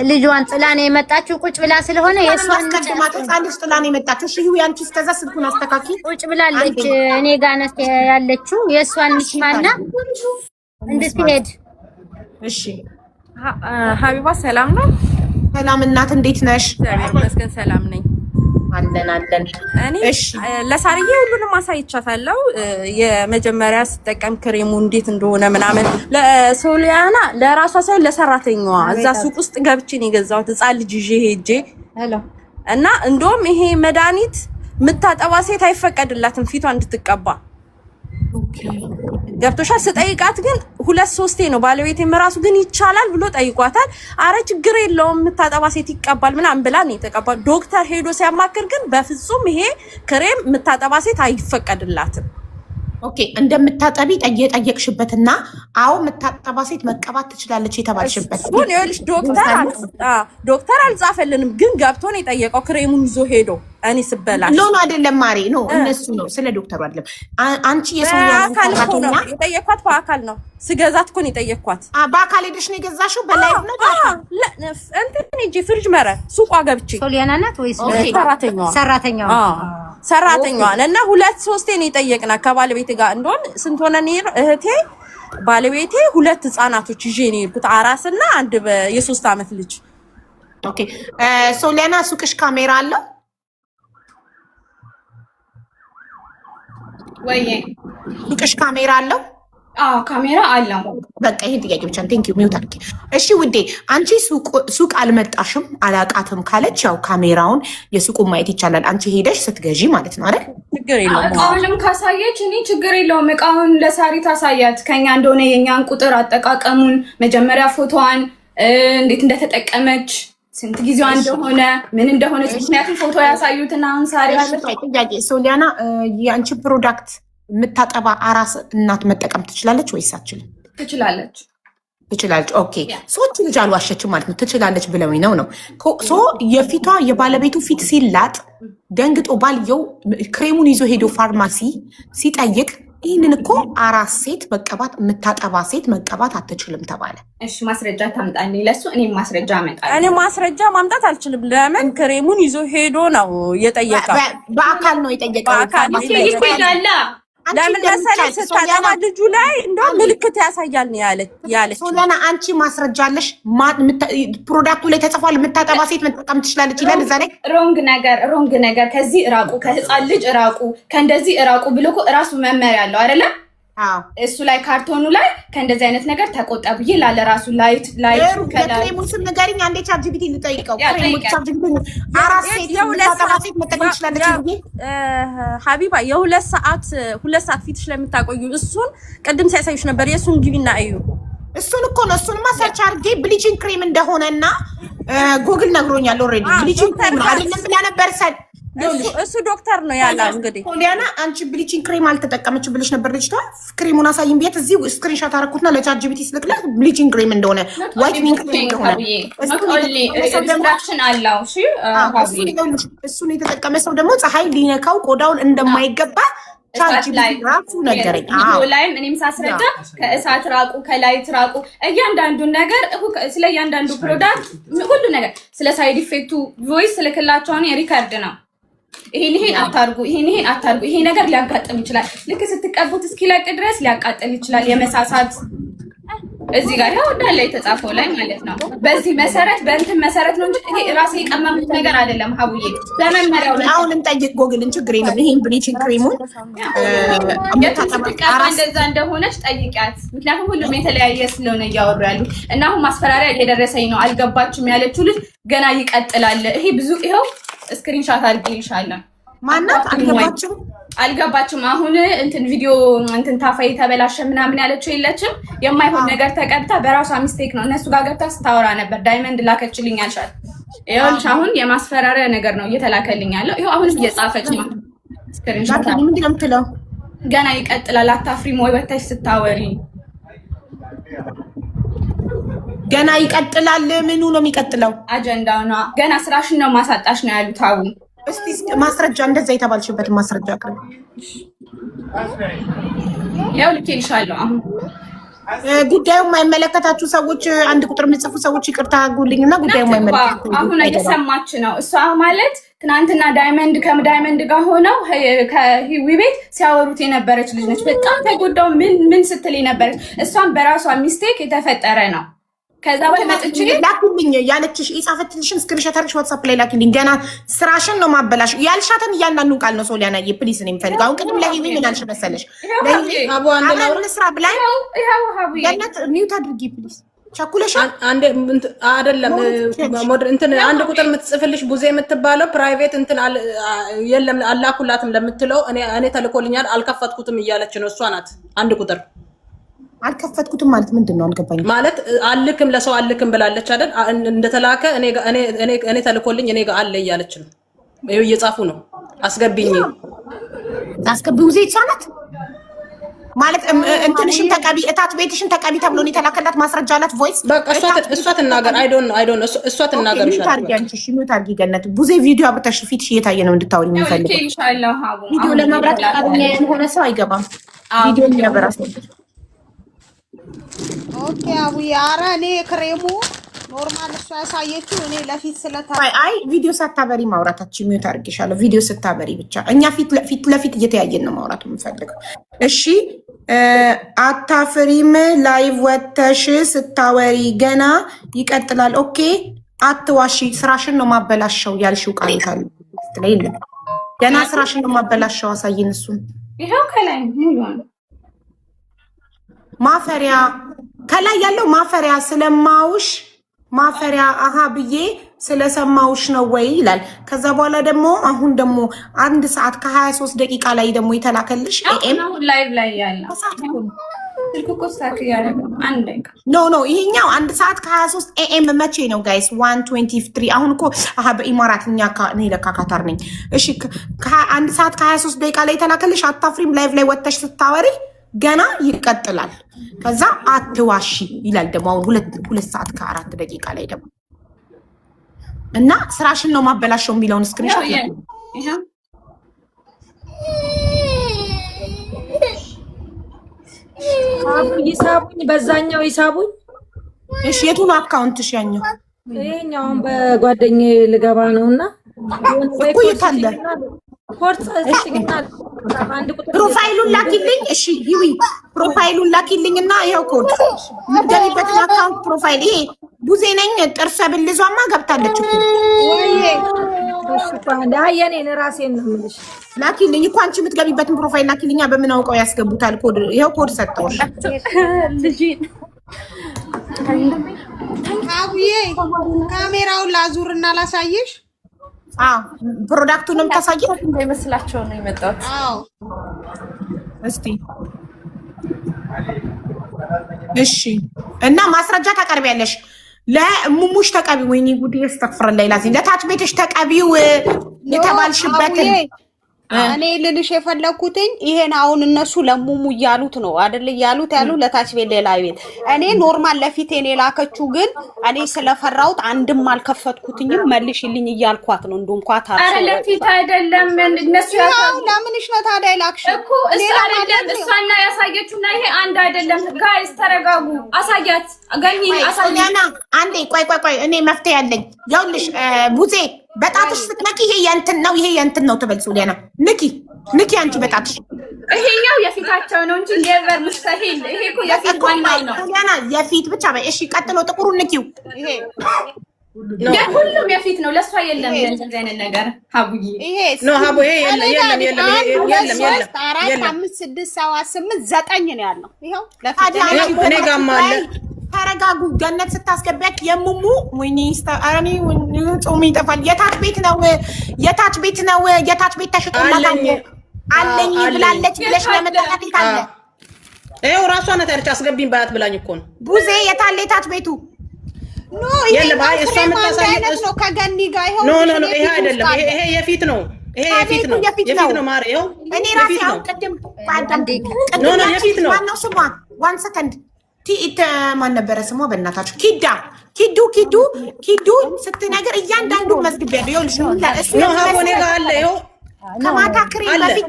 ልጇን ጥላ ነው የመጣችው። ቁጭ ብላ ስለሆነ የእሷን ማጥቃለች ጥላ ነው የመጣችው። እሺ ያንቺ እስከዛ ስልኩን አስተካኪ። ቁጭ ብላለች እኔ ጋር ነው ያለችው። የእሷን ንስማና እንድትሄድ። እሺ ሀቢባ ሰላም ነው? ሰላም እናት እንዴት ነሽ? እግዚአብሔር ይመስገን ሰላም ነኝ። አለን እኔ ለሳርዬ ሁሉንም አሳይቻታለሁ። የመጀመሪያ ስጠቀም ክሬሙ እንዴት እንደሆነ ምናምን ለሶሊያና ለራሷ ሳይሆን ለሰራተኛዋ እዛ ሱቅ ውስጥ ገብቼ ነው የገዛሁት ሕፃን ልጅ ይዤ ሄጄ እና እንደውም ይሄ መድኃኒት የምታጠባ ሴት አይፈቀድላትም ፊቷ እንድትቀባ። ገብቶሻል? ስጠይቃት ግን 2-3 ነው ባለቤቴም ራሱ ግን ይቻላል ብሎ ጠይቋታል። አረ ችግር የለውም የምታጠባ ሴት ይቀባል ምናምን ብላ ነው የተቀባው። ዶክተር ሄዶ ሲያማክር ግን በፍጹም ይሄ ክሬም የምታጠባ ሴት አይፈቀድላትም። ኦኬ እንደምታጠቢ ጠየቅሽበትና አዎ የምታጠባ ሴት መቀባት ትችላለች የተባልሽበት ሁን ይኸውልሽ ዶክተር አልጻፈልንም ግን ገብቶ ነው የጠየቀው ክሬሙን ይዞ ሄዶ እኔ ስበላሽ ኖ አይደለም ማሪ ኖ እነሱ ነው ስለ ዶክተሩ አይደለም አንቺ የሶሊያና የጠየኳት በአካል ነው ስገዛት እኮ ነው የጠየኳት በአካል ሄደሽ ነው የገዛሽው በላይቭ ነው እንትን እንጂ ፍሪጅ መረ ሱቋ ገብቼ ሶሊያና ናት ወይስ ሰራተኛዋ እና 2-3 ነው የጠየቅና ከባለቤቴ ጋር እንደሆነ ስንት ሆነ ነው እህቴ ባለቤቴ 2 ህፃናቶች ይዤ ነው የሄድኩት አራስና አንድ የ3 ዓመት ልጅ። ኦኬ ሶሊያና ሱቅሽ ካሜራ አለው ወይ? ሱቅሽ ካሜራ አለው? አዎ ካሜራ አለው። በቃ ይሄን ጥያቄ ብቻ ቴንክ ዩ ሚውት አድርጊ። እሺ ውዴ አንቺ ሱቅ አልመጣሽም አላቃትም ካለች ያው ካሜራውን የሱቁን ማየት ይቻላል። አንቺ ሄደሽ ስትገዢ ማለት ነው አይደል? ችግር የለውም። እቃውንም ካሳየች እኔ ችግር የለውም። እቃውን ለሳሪ ታሳያት ከኛ እንደሆነ የኛን ቁጥር አጠቃቀሙን መጀመሪያ ፎቶዋን እንዴት እንደተጠቀመች ስንት ጊዜዋ እንደሆነ ምን እንደሆነ ምክንያቱም ፎቶ ያሳዩትና አሁን ሳሪ ጥያቄ ሶሊያና የአንቺ ፕሮዳክት የምታጠባ አራስ እናት መጠቀም ትችላለች ወይስ አትችልም? ትችላለች። ኦኬ ሶች ልጅ አልዋሸችም ማለት ነው። ትችላለች ብለውኝ ነው ሶ የፊቷ የባለቤቱ ፊት ሲላጥ ደንግጦ ባልየው ክሬሙን ይዞ ሄዶ ፋርማሲ ሲጠይቅ ይህንን እኮ አራስ ሴት መቀባት የምታጠባ ሴት መቀባት አትችልም ተባለ። እሺ ማስረጃ ታምጣልኝ ለሱ። እኔም ማስረጃ አመጣለሁ። እኔ ማስረጃ ማምጣት አልችልም። ለምን ክሬሙን ይዞ ሄዶ ነው የጠየቀው። በአካል ነው የጠየቀው። ይሄዳላ ለምን መሰለሽ ስታጠባ ልጁ ላይ እንደው ምልክት ያሳያል ነው ያለች። ሶሊያና አንቺ ማስረጃ አለሽ? ፕሮዳክቱ ላይ ተጽፏል የምታጠባ ሴት መጠቀም ትችላለች ይላል እዛ ላይ። ሮንግ ነገር ከዚህ እራቁ፣ ከህፃን ልጅ እራቁ፣ ከእንደዚህ እራቁ ብሎ እኮ እራሱ መመሪያ አለው አይደለ? እሱ ላይ ካርቶኑ ላይ ከእንደዚህ አይነት ነገር ተቆጣ ብዬ ላለ ራሱ ላይት ክሬሙን ስም ንገሪኝ አንዴ ቻት ጂፒቲ ልጠይቀው። አራስ ሴት የምታጠባ ሴት መጠቀም ትችላለች ብዬ ሀቢባ የ2 ሰዓት ፊትሽ ላይ የምታቆዩ እሱን ቅድም ሲያሳዩሽ ነበር። የእሱን ግቢና እዩ። እሱን እኮ ነው እሱንማ ሰርች አድርጌ ብሊቺንግ ክሬም እንደሆነና ጉግል ነግሮኛል ኦልሬዲ። ብሊቺንግ ክሬም አይደለም ብላ ነበር እሱ ዶክተር ነው ያለ። እንግዲህ ሶሊያና አንቺ ብሊቺንግ ክሬም አልተጠቀመችም ብለሽ ነበር ልጅቷ። ክሬሙን አሳይኝ ቤት እዚህ ስክሪንሾት አደረኩትና ለቻት ጂፒቲ ስልክላት ብሊቺንግ ክሬም እንደሆነ ዋይትኒንግ ክሬም እንደሆነ እሱን የተጠቀመ ሰው ደግሞ ፀሐይ ሊነካው ቆዳውን እንደማይገባ ራሱ ነገረኝ። ላይም እኔም ሳስረዳ ከእሳት ራቁ፣ ከላይት ራቁ፣ እያንዳንዱን ነገር ስለ እያንዳንዱ ፕሮዳክት ሁሉ ነገር ስለ ሳይድ ኢፌክቱ ቮይስ ልክላቸውን የሪከርድ ነው። ይሄን አታርጉ፣ ይሄን አታርጉ፣ ይሄ ነገር ሊያጋጥም ይችላል። ልክ ስትቀቡት እስኪለቅ ድረስ ሊያቃጥል ይችላል። የመሳሳት እዚህ ጋር ያው እንዳለ የተጻፈው ላይ ማለት ነው። በዚህ መሰረት በእንትን መሰረት ነው እንጂ ይሄ ራሴ የቀመምኩት ነገር አይደለም። ሀቡዬ በመመሪያው ላይ አሁንም ጠይቅ ጎግልን፣ ችግር የለም። ይሄን ብሊቺንግ ክሬሙን የምትቀባ እንደዛ እንደሆነች ጠይቂያት። ምክንያቱም ሁሉም የተለያየ ስለሆነ እያወሩ ያሉ እና አሁን ማስፈራሪያ እየደረሰኝ ነው። አልገባችም ያለችው ልጅ ገና ይቀጥላል። ይሄ ብዙ ይኸው ስክሪንሻት አድርጌልሻለሁ። ማናት አልገባችም። አሁን እንትን ቪዲዮ እንትን ታፋይ ተበላሸ ምናምን ያለችው የለችም። የማይሆን ነገር ተቀብታ በራሷ ሚስቴክ ነው እነሱ ጋር ገብታ ስታወራ ነበር። ዳይመንድ ላከችልኝ አልሻት። ይኸውልሽ አሁን የማስፈራሪያ ነገር ነው እየተላከልኝ ያለው። ይኸው አሁን እየጻፈች ነው ስክሪንሾት። ምንድን ነው የምትለው? ገና ይቀጥላል። አታፍሪም ወይ ወተሽ ስታወሪ? ገና ይቀጥላል። ምኑ ነው የሚቀጥለው? አጀንዳው ነው። ገና ስራሽን ነው ማሳጣሽ ነው ያሉት። አቡ እስቲ ማስረጃ፣ እንደዛ የተባልሽበት ማስረጃ አቅርቢ። ያው ልኬልሻለሁ። አሁን ጉዳዩ የማይመለከታችሁ ሰዎች፣ አንድ ቁጥር የምጽፉ ሰዎች ይቅርታ አድርጉልኝና ጉዳዩ የማይመለከታችሁ አሁን እየሰማች ነው። እሷ ማለት ትናንትና ዳይመንድ ከዳይመንድ ጋር ሆነው ከሂዊ ቤት ሲያወሩት የነበረች ልጅ ነች። በጣም ተጎዳው ምን ስትል የነበረች እሷን በራሷ ሚስቴክ የተፈጠረ ነው። ከዛ በመጥቼ ላኩልኝ ያለችሽ የጻፈችልሽን ስክሪንሾት አድርገሽ ዋትስአፕ ላይ ላኪልኝ። ገና ስራሽን ነው ማበላሽ ያልሻትን እያንዳንዱን ቃል ነው ሶሊያና ፕሊስ ነው የሚፈልገው። አሁን ቅድም ላይ ምን ያልሽ መሰለሽ? አሁን ስራ ብላይ ያላት ሚውት አድርጊ ፕሊስ። ቸኩለሻል። አንዴ አይደለም እንትን አንድ ቁጥር የምትጽፍልሽ ቡዜ የምትባለው ፕራይቬት እንትን የለም አላኩላትም ለምትለው እኔ ተልኮልኛል አልከፈትኩትም እያለች ነው። እሷ ናት አንድ ቁጥር አልከፈትኩትም ማለት ምንድን ነው? አልገባኝም። ማለት አልክም ለሰው አልክም ብላለች አይደል? እንደተላከ እኔ ተልኮልኝ እኔ ጋር አለ እያለች ነው። ይኸው እየጻፉ ነው። አስገቢኝ አስገቢው ዜ ይቻላል ማለት እንትንሽን ተቀቢ እታት ቤትሽን ተቀቢ ተብሎ ነው የተላከላት ማስረጃ አላት። ቮይስ በቃ እሷ ትናገር። አይ ዶንት ኖ እሷ ትናገር። ታርጊ ገነት ቡዜ ቪዲዮ አብተሽ ፊትሽ እየታየ ነው እንድታወሪ የሚፈልገው ቪዲዮ ለማብራት ፈቃደኛ የሆነ ሰው አይገባም። ቪዲዮ የሚያበራ ሰው ኦኬ አቡዬ። ኧረ እኔ ክሬሙ ኖርማል እሷ ያሳየችው እኔ ለፊት ስለታ አይ ቪዲዮ ሳታበሪ ማውራታችን ሚውት አድርጌሻለሁ። ቪዲዮ ስታበሪ ብቻ እኛ ፊት ለፊት እየተያየን ነው ማውራት የምንፈልገው። እሺ አታፍሪም? ላይቭ ወተሽ ስታወሪ ገና ይቀጥላል። ኦኬ አትዋሺ። ስራሽን ነው ማበላሸው ያልሽው ቃል ካለ ላይ ገና ስራሽን ነው ማበላሸው። አሳይን እሱን። ይሄው ከላይ ሙሉ ማፈሪያ ከላይ ያለው ማፈሪያ ስለማውሽ ማፈሪያ አሃ ብዬ ስለሰማውሽ ነው ወይ ይላል። ከዛ በኋላ ደግሞ አሁን ደግሞ 1 ሰዓት ከ23 ደቂቃ ላይ ደግሞ የተላከልሽ ኤኤም ላይቭ ላይ ያለ ኖ ይሄኛው 1 ሰዓት ከ23 ኤኤም መቼ ነው ጋይስ? 1:23 አሁን እኮ አሃ በኢማራትኛ እኔ ለካ ካታር ነኝ። እሺ 1 ሰዓት ከ23 ደቂቃ ላይ የተላከልሽ አታፍሪም? ላይቭ ላይ ወጥተሽ ስታወሪ ገና ይቀጥላል። ከዛ አትዋሺ ይላል ደግሞ አሁን 2 ሰዓት ከ4 ደቂቃ ላይ ደግሞ እና ስራሽን ነው ማበላሸው የሚለውን ስክሪንሾት ይሳቡኝ፣ በዛኛው ይሳቡኝ። እሺ የቱ ነው አካውንትሽ? ያኛው ይሄኛውን በጓደኛዬ ልገባ ነውና እኮ የታለ ፕሮፋይሉን ላኪልኝ። እሺ ይዊ ፕሮፋይሉን ላኪልኝና ይሄው ኮድ ምትገቢበትን አካውንት ፕሮፋይል ይሄ ቡዜ ነኝ ጥርሰ ብልዟማ ገብታለች እኮ የኔን ራሴን ነው የምልሽ። ላኪልኝ እኮ አንቺ የምትገቢበትን ፕሮፋይል ላኪልኛ። በምን አውቀው ያስገቡታል ኮድ? ይሄው ኮድ ሰጠውሽ። አቡዬ ካሜራውን ላዙርና ላሳይሽ። ፕሮዳክቱንም ታሳየው እንዳይመስላቸው ነው የመጣሁት። እስቲ እሺ። እና ማስረጃ ታቀርቢያለሽ። ለሙሙሽ ተቀቢ ወይኔ ጉዴ አስተፍረላ ይላዚ ለታች ቤትሽ ተቀቢው የተባልሽበትን እኔ ልልሽ የፈለኩትኝ ይሄን አሁን እነሱ ለሙሙ እያሉት ነው አይደል? እያሉት ያሉ ለታች ቤት ሌላ ቤት እኔ ኖርማል ለፊት እኔ ላከችው ግን እኔ ስለፈራሁት አንድም አልከፈትኩትኝም መልሽልኝ እያልኳት ነው። እንደውም ኳታ አረ ለፊት አይደለም እነሱ ያው ለምንሽ ነው ታዲያ ላክሽ እኮ እሷና ያሳየችውና ይሄ አንድ አይደለም። ጋይስ ተረጋጉ። አሳያት ገኒ አሳያና አንዴ ቆይ እኔ መፍትሄ ያለኝ ያውልሽ ቡዜ በጣትሽ ስትነቂ ይሄ የእንትን ነው ትበልጹ ሌና ንኪ አንቺ በጣትሽ ይሄኛው የፊታቸው ነው እንጂ ኔቨር ሙስተሂል ይሄ እኮ የፊት ዋናው ነው ሌና የፊት ብቻ በይ እሺ ቀጥሎ ጥቁሩ ንኪው ይሄ ሁሉም የፊት ነው ለሷ የለም እንደዚህ አይነት ነገር ሀቡዬ ይሄ ነው ሀቡ ይሄ የለም 4 5 6 7 8 9 ነው ያለው ይሄው ለፊት እኔ ጋርም አለ ተረጋጉ ገነት ስታስገቢያት የሙሙ ወይኔ አረኒ ጾም ይጠፋል የታች ቤት ተሽጦላታል አለኝ ብላለች ብለሽ ለመጣጣት ይካለ ይሄው ራሷ ናት ያለች አስገቢኝ ባያት ብላኝ እኮ ነው ቡዜ የታለ የታች ቤቱ ኖ ይሄ እሷ መጣሳየት ነው ከገኒ ጋር ይሄው ኖ ይሄ አይደለም ይሄ የፊት ነው ይሄ የፊት ነው ማር ይሄው እኔ ራሴ አሁን ቅድም ኖ የፊት ነው ማነው ስሟ 1 ሰከንድ ቲኢት ማን ነበረ ስሟ በእናታችሁ ኪዱ ስትነገር እያንዳንዱ መስግቢያለሁ ይኸውልሽ እሱ ነው ሀቦኔ ጋር አለ ይኸው ከማታ ክሬም በፊት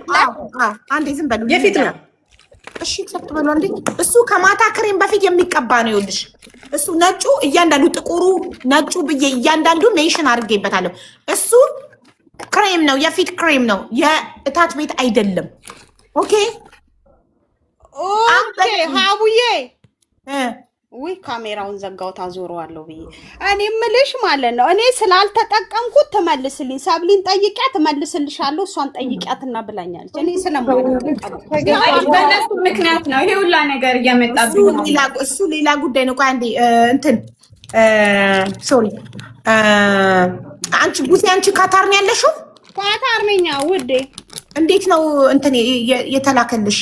አንዴ ዝም በሉ የፊት ነው እሺ ሰጥ በሉ አንዴ እሱ ከማታ ክሬም በፊት የሚቀባ ነው ይኸውልሽ እሱ ነጩ እያንዳንዱ ጥቁሩ ነጩ ብዬ እያንዳንዱ ሜንሽን አድርጌበታለሁ እሱ ክሬም ነው የፊት ክሬም ነው የእታች ቤት አይደለም ኦኬ ሀቡዬ ወይ ካሜራውን ዘጋውታ ዞረዋለሁ ብዬ እኔ ምልሽ ማለት ነው እኔ ስላልተጠቀምኩት ትመልስልኝ ሰብሊን ጠይቂያት ትመልስልሻለሁ እሷን ጠይቂያትና ብላኛለች እኔ ስለማልተጠቀምኩት በእነሱ ምክንያት ነው ይሄ ሁላ ነገር እየመጣብኝ እሱ ሌላ ጉዳይ ነው ቆይ አንዴ እንትን ሶሪ አንቺ ቡዜ አንቺ ካታር ነው ያለሽው ካታር ነኝ ውዴ እንዴት ነው እንትን የተላከልሽ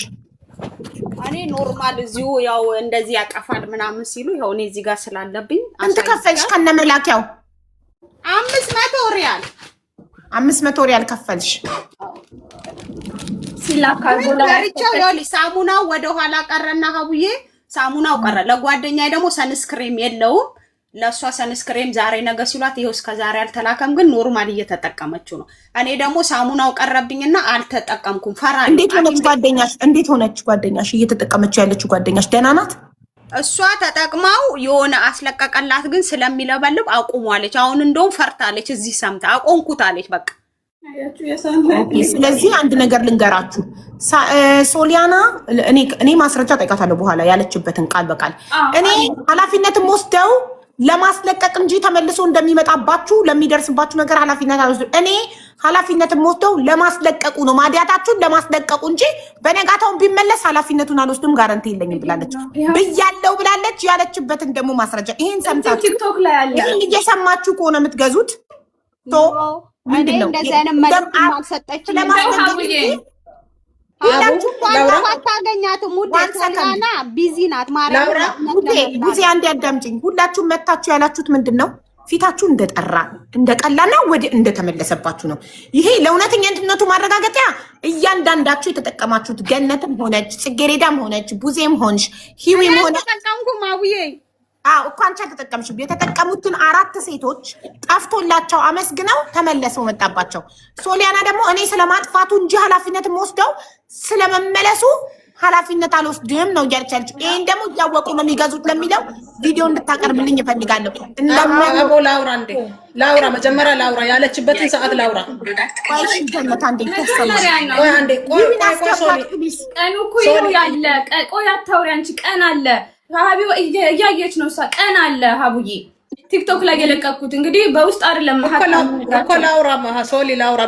እኔ ኖርማል እዚሁ ያው እንደዚህ ያቀፋል ምናምን ሲሉ ይሄው እኔ እዚህ ጋር ስላለብኝ አንተ ከፈልሽ ከነመላኪያው 500 ሪያል ከፈልሽ ሲላካል ወላሪቻው ያው ሳሙናው ወደ ኋላ ቀረና ሀቡዬ ሳሙናው ቀረ ለጓደኛዬ ደግሞ ሰንስክሬም የለውም ለሷ ሰንስክሬም ዛሬ ነገ ሲሏት ይሄው እስከ ዛሬ አልተላከም ግን ኖርማል እየተጠቀመችው ነው እኔ ደግሞ ሳሙናው ቀረብኝና አልተጠቀምኩም ፈራ እንዴት ሆነች ጓደኛሽ እየተጠቀመችው ያለችው ጓደኛሽ ደህና ናት እሷ ተጠቅማው የሆነ አስለቀቀላት ግን ስለሚለበልብ አቁሟለች አሁን እንደውም ፈርታለች እዚህ ሰምታ አቆንኩታለች በቃ ስለዚህ አንድ ነገር ልንገራችሁ ሶሊያና እኔ ማስረጃ ጠይቃታለሁ በኋላ ያለችበትን ቃል በቃል እኔ ኃላፊነትም ወስደው ለማስለቀቅ እንጂ ተመልሶ እንደሚመጣባችሁ ለሚደርስባችሁ ነገር ኃላፊነት አልወስድም እኔ ኃላፊነትም ወስደው ለማስለቀቁ ነው ማዲያታችሁን ለማስለቀቁ እንጂ በነጋታውን ቢመለስ ኃላፊነቱን አልወስድም ጋራንቲ የለኝም ብላለች ብያለው ብላለች ያለችበትን ደግሞ ማስረጃ ይሄን ሰምታችሁ ቲክቶክ ላይ አለ ይሄን እየሰማችሁ ከሆነ የምትገዙት ምንድነው እንደዚህ አይነት መልዕክት አልሰጠችም ሁላችሁም አታገኛትም ውዴና ቢዚ ናት ቡዜ አንዴ አዳምጪኝ ሁላችሁም መታችሁ ያላችሁት ምንድን ነው ፊታችሁ እንደጠራ እንደቀላና ወደ እንደተመለሰባችሁ ነው ይሄ ለእውነተኛ እንትነቱ ማረጋገጫ እያንዳንዳችሁ የተጠቀማችሁት ገነትም ሆነች ጽጌሬዳም ሆነች ቡዜም ሆንሽ ሂዊም ሆነች ተጠቀምኩም አቡዬ እኮ አንቺ አልተጠቀምሽም የተጠቀሙትን 4 ሴቶች ጠፍቶላቸው አመስግነው ተመለሰው መጣባቸው ሶሊያና ደግሞ እኔ ስለማጥፋቱ እንጂ ኃላፊነት ወስደው ስለመመለሱ ኃላፊነት አልወስድም ነው እያለች ይሄን ደግሞ እያወቁ ነው የሚገዙት ለሚለው ቪዲዮ እንድታቀርብልኝ እፈልጋለሁ አቦ ላውራ መጀመሪያ ላውራ ያለችበትን ሰዓት ላውራ ቆይ ጀመታ እንዴ ቆይ አንዴ ቆይ ቀኑ እኮ ያለ ቆይ አታውሪ አንቺ ቀን አለ ሀቢው እያየች ነው እሷ ቀን አለ ሀቡዬ ቲክቶክ ላይ የለቀኩት እንግዲህ በውስጥ አይደለም እኮ ላውራ ሶሊ ላውራ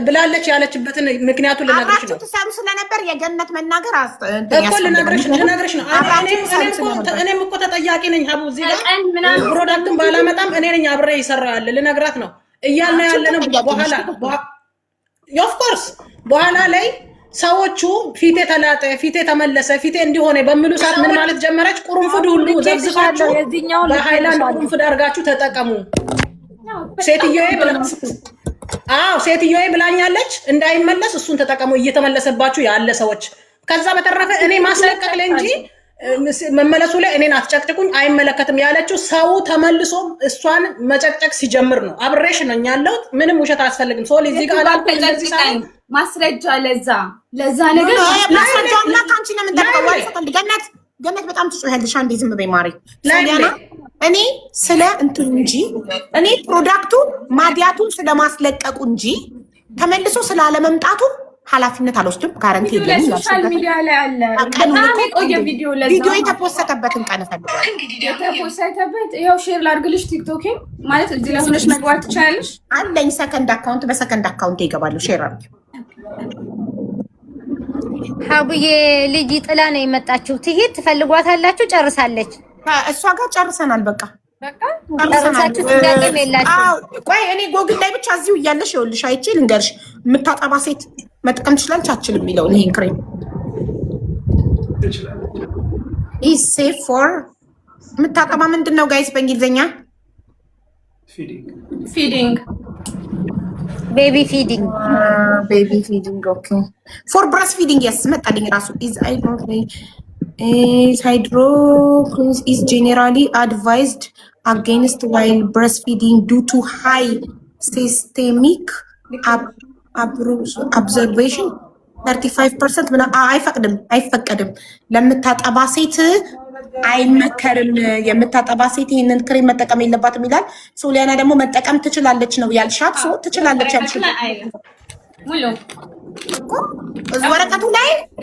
ብላለች ያለችበትን ምክንያቱን ልነግርሽ ነው ተሳም ስለነበር የገነት መናገር እኮ ልነግርሽ ነው እኔም እኮ ተጠያቂ ነኝ ሀቡ እዚህ ጋር ፕሮዳክቱን ባላመጣም እኔ ነኝ አብሬ ይሰራ ያለ ልነግራት ነው እያልን ያለነው በኋላ ኦፍ ኮርስ በኋላ ላይ ሰዎቹ ፊቴ ተላጠ፣ ፊቴ ተመለሰ፣ ፊቴ እንዲሆነ በሚሉ ሰዓት ምን ማለት ጀመረች? ቁርንፍድ ሁሉ ዘብዝፋችሁ በሃይላንድ ቁርንፍድ አድርጋችሁ ተጠቀሙ። ሴትዮዬ ብላኛለች፣ እንዳይመለስ እሱን ተጠቀሙ፣ እየተመለሰባችሁ ያለ ሰዎች። ከዛ በተረፈ እኔ ማስለቀቅ ላይ እንጂ መመለሱ ላይ እኔን አትጨቅጭቁኝ፣ አይመለከትም ያለችው ሰው ተመልሶ እሷን መጨቅጨቅ ሲጀምር ነው። አብሬሽ ነኝ ያለሁት፣ ምንም ውሸት አያስፈልግም። ሶ ለዚህ ጋር ማስረጃ ለዛ ነገር ማስረጃውና ካንቺ ለምን ተቀበል? ገነት በጣም ትጮያለሽ። አንዴ ዝም በይ ማሪ። ሶሊያና እኔ ስለ እንትን እንጂ እኔ ፕሮዳክቱ ማዲያቱን ስለማስለቀቁ እንጂ ተመልሶ ስላለመምጣቱ ኃላፊነት አልወስድም። ጋራንቲ የለም። ሶሻል ሚዲያ ላይ አለ በጣም የቆየ ቪዲዮ ቪዲዮ የተፖስተበትን ቀን ፈልጋለሁ። የተፖስተበት ይኸው ሼር ላድርግልሽ። ቲክቶክ ማለት እዚህ ላይ ሆነሽ መግባት ትችላለሽ። አለኝ ሰከንድ አካውንት፣ በሰከንድ አካውንት ይገባሉ። ሼር አድርጊ። ሀቡዬ ልጅ ጥላ ነው የመጣችው። ትሄድ ትፈልጓታላችሁ? ጨርሳለች። እሷ ጋር ጨርሰናል። በቃ ጨርሳችሁ ጥያቄም የላችሁ። ቆይ እኔ ጎግል ላይ ብቻ እዚሁ እያለሽ ይኸውልሽ አይቼ ልንገርሽ። የምታጠባ ሴት መጠቀም ትችላለች አትችልም የሚለውን ይሄን ክሬም ኢዝ ሴፍ ፎር የምታጠባ ምንድን ነው ጋይስ በእንግሊዝኛ? ፊዲንግ ቤቢ ፊዲንግ ቤቢ ፊዲንግ ኦኬ ፎር ብረስት ፊዲንግ የስ መጣልኝ ራሱ ኢዝ hydroquinone is generally advised against while breastfeeding due to high systemic observation 35% ምና አይፈቀድም ለምታጠባ ሴት አይመከርም። የምታጠባ ሴት ይሄንን ክሬም መጠቀም የለባትም ይላል። ሶሊያና ደግሞ መጠቀም ትችላለች ነው ያልሻት። ሶ ትችላለች ያልሽው ሙሉ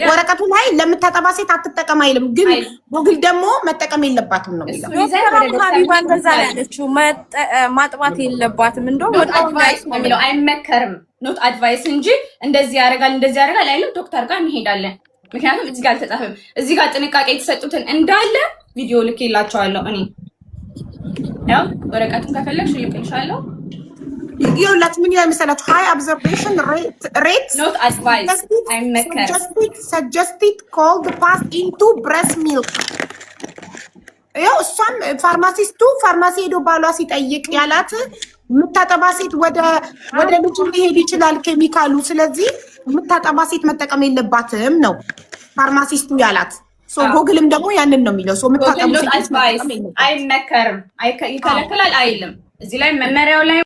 ወረቀቱ ላይ ለምታጠባ ሴት አትጠቀም አይልም፣ ግን ጉግል ደግሞ መጠቀም የለባትም ነው የሚለው። ማጥባት የለባትም እንደውም አድቫይስ ነው የሚለው፣ አይመከርም ኖት አድቫይስ እንጂ እንደዚህ ያደርጋል አይልም። ዶክተር ጋር እንሄዳለን። ምክንያቱም እዚህ ጋር አልተጻፈም። እዚህ ጋር ጥንቃቄ የተሰጡትን እንዳለ ቪዲዮ ልኬላቸዋለሁ። እኔ ያው ወረቀቱን ከፈለግሽ ልኬልሻለሁ። ይኸውላችሁ ምን ይላል መሰላችሁ? ሃይ ኦብዘርቬሽን ሬት ኖት አድቫይስ አይመከርም። suggested cold pass into breast milk። ያው እሷም ፋርማሲ ሄዶ ባሏ ሲጠይቅ ያላት የምታጠባ ሴት ወደ ልጅ ሊሄድ ይችላል ኬሚካሉ። ስለዚህ የምታጠባ ሴት መጠቀም የለባትም ነው ፋርማሲስቱ ያላት። ሶ ጎግልም ደግሞ ያንን ነው የሚለው። ሶ የምታጠባ ሴት አይመከርም፣ ይከለክላል አይልም። እዚህ ላይ መመሪያው ላይ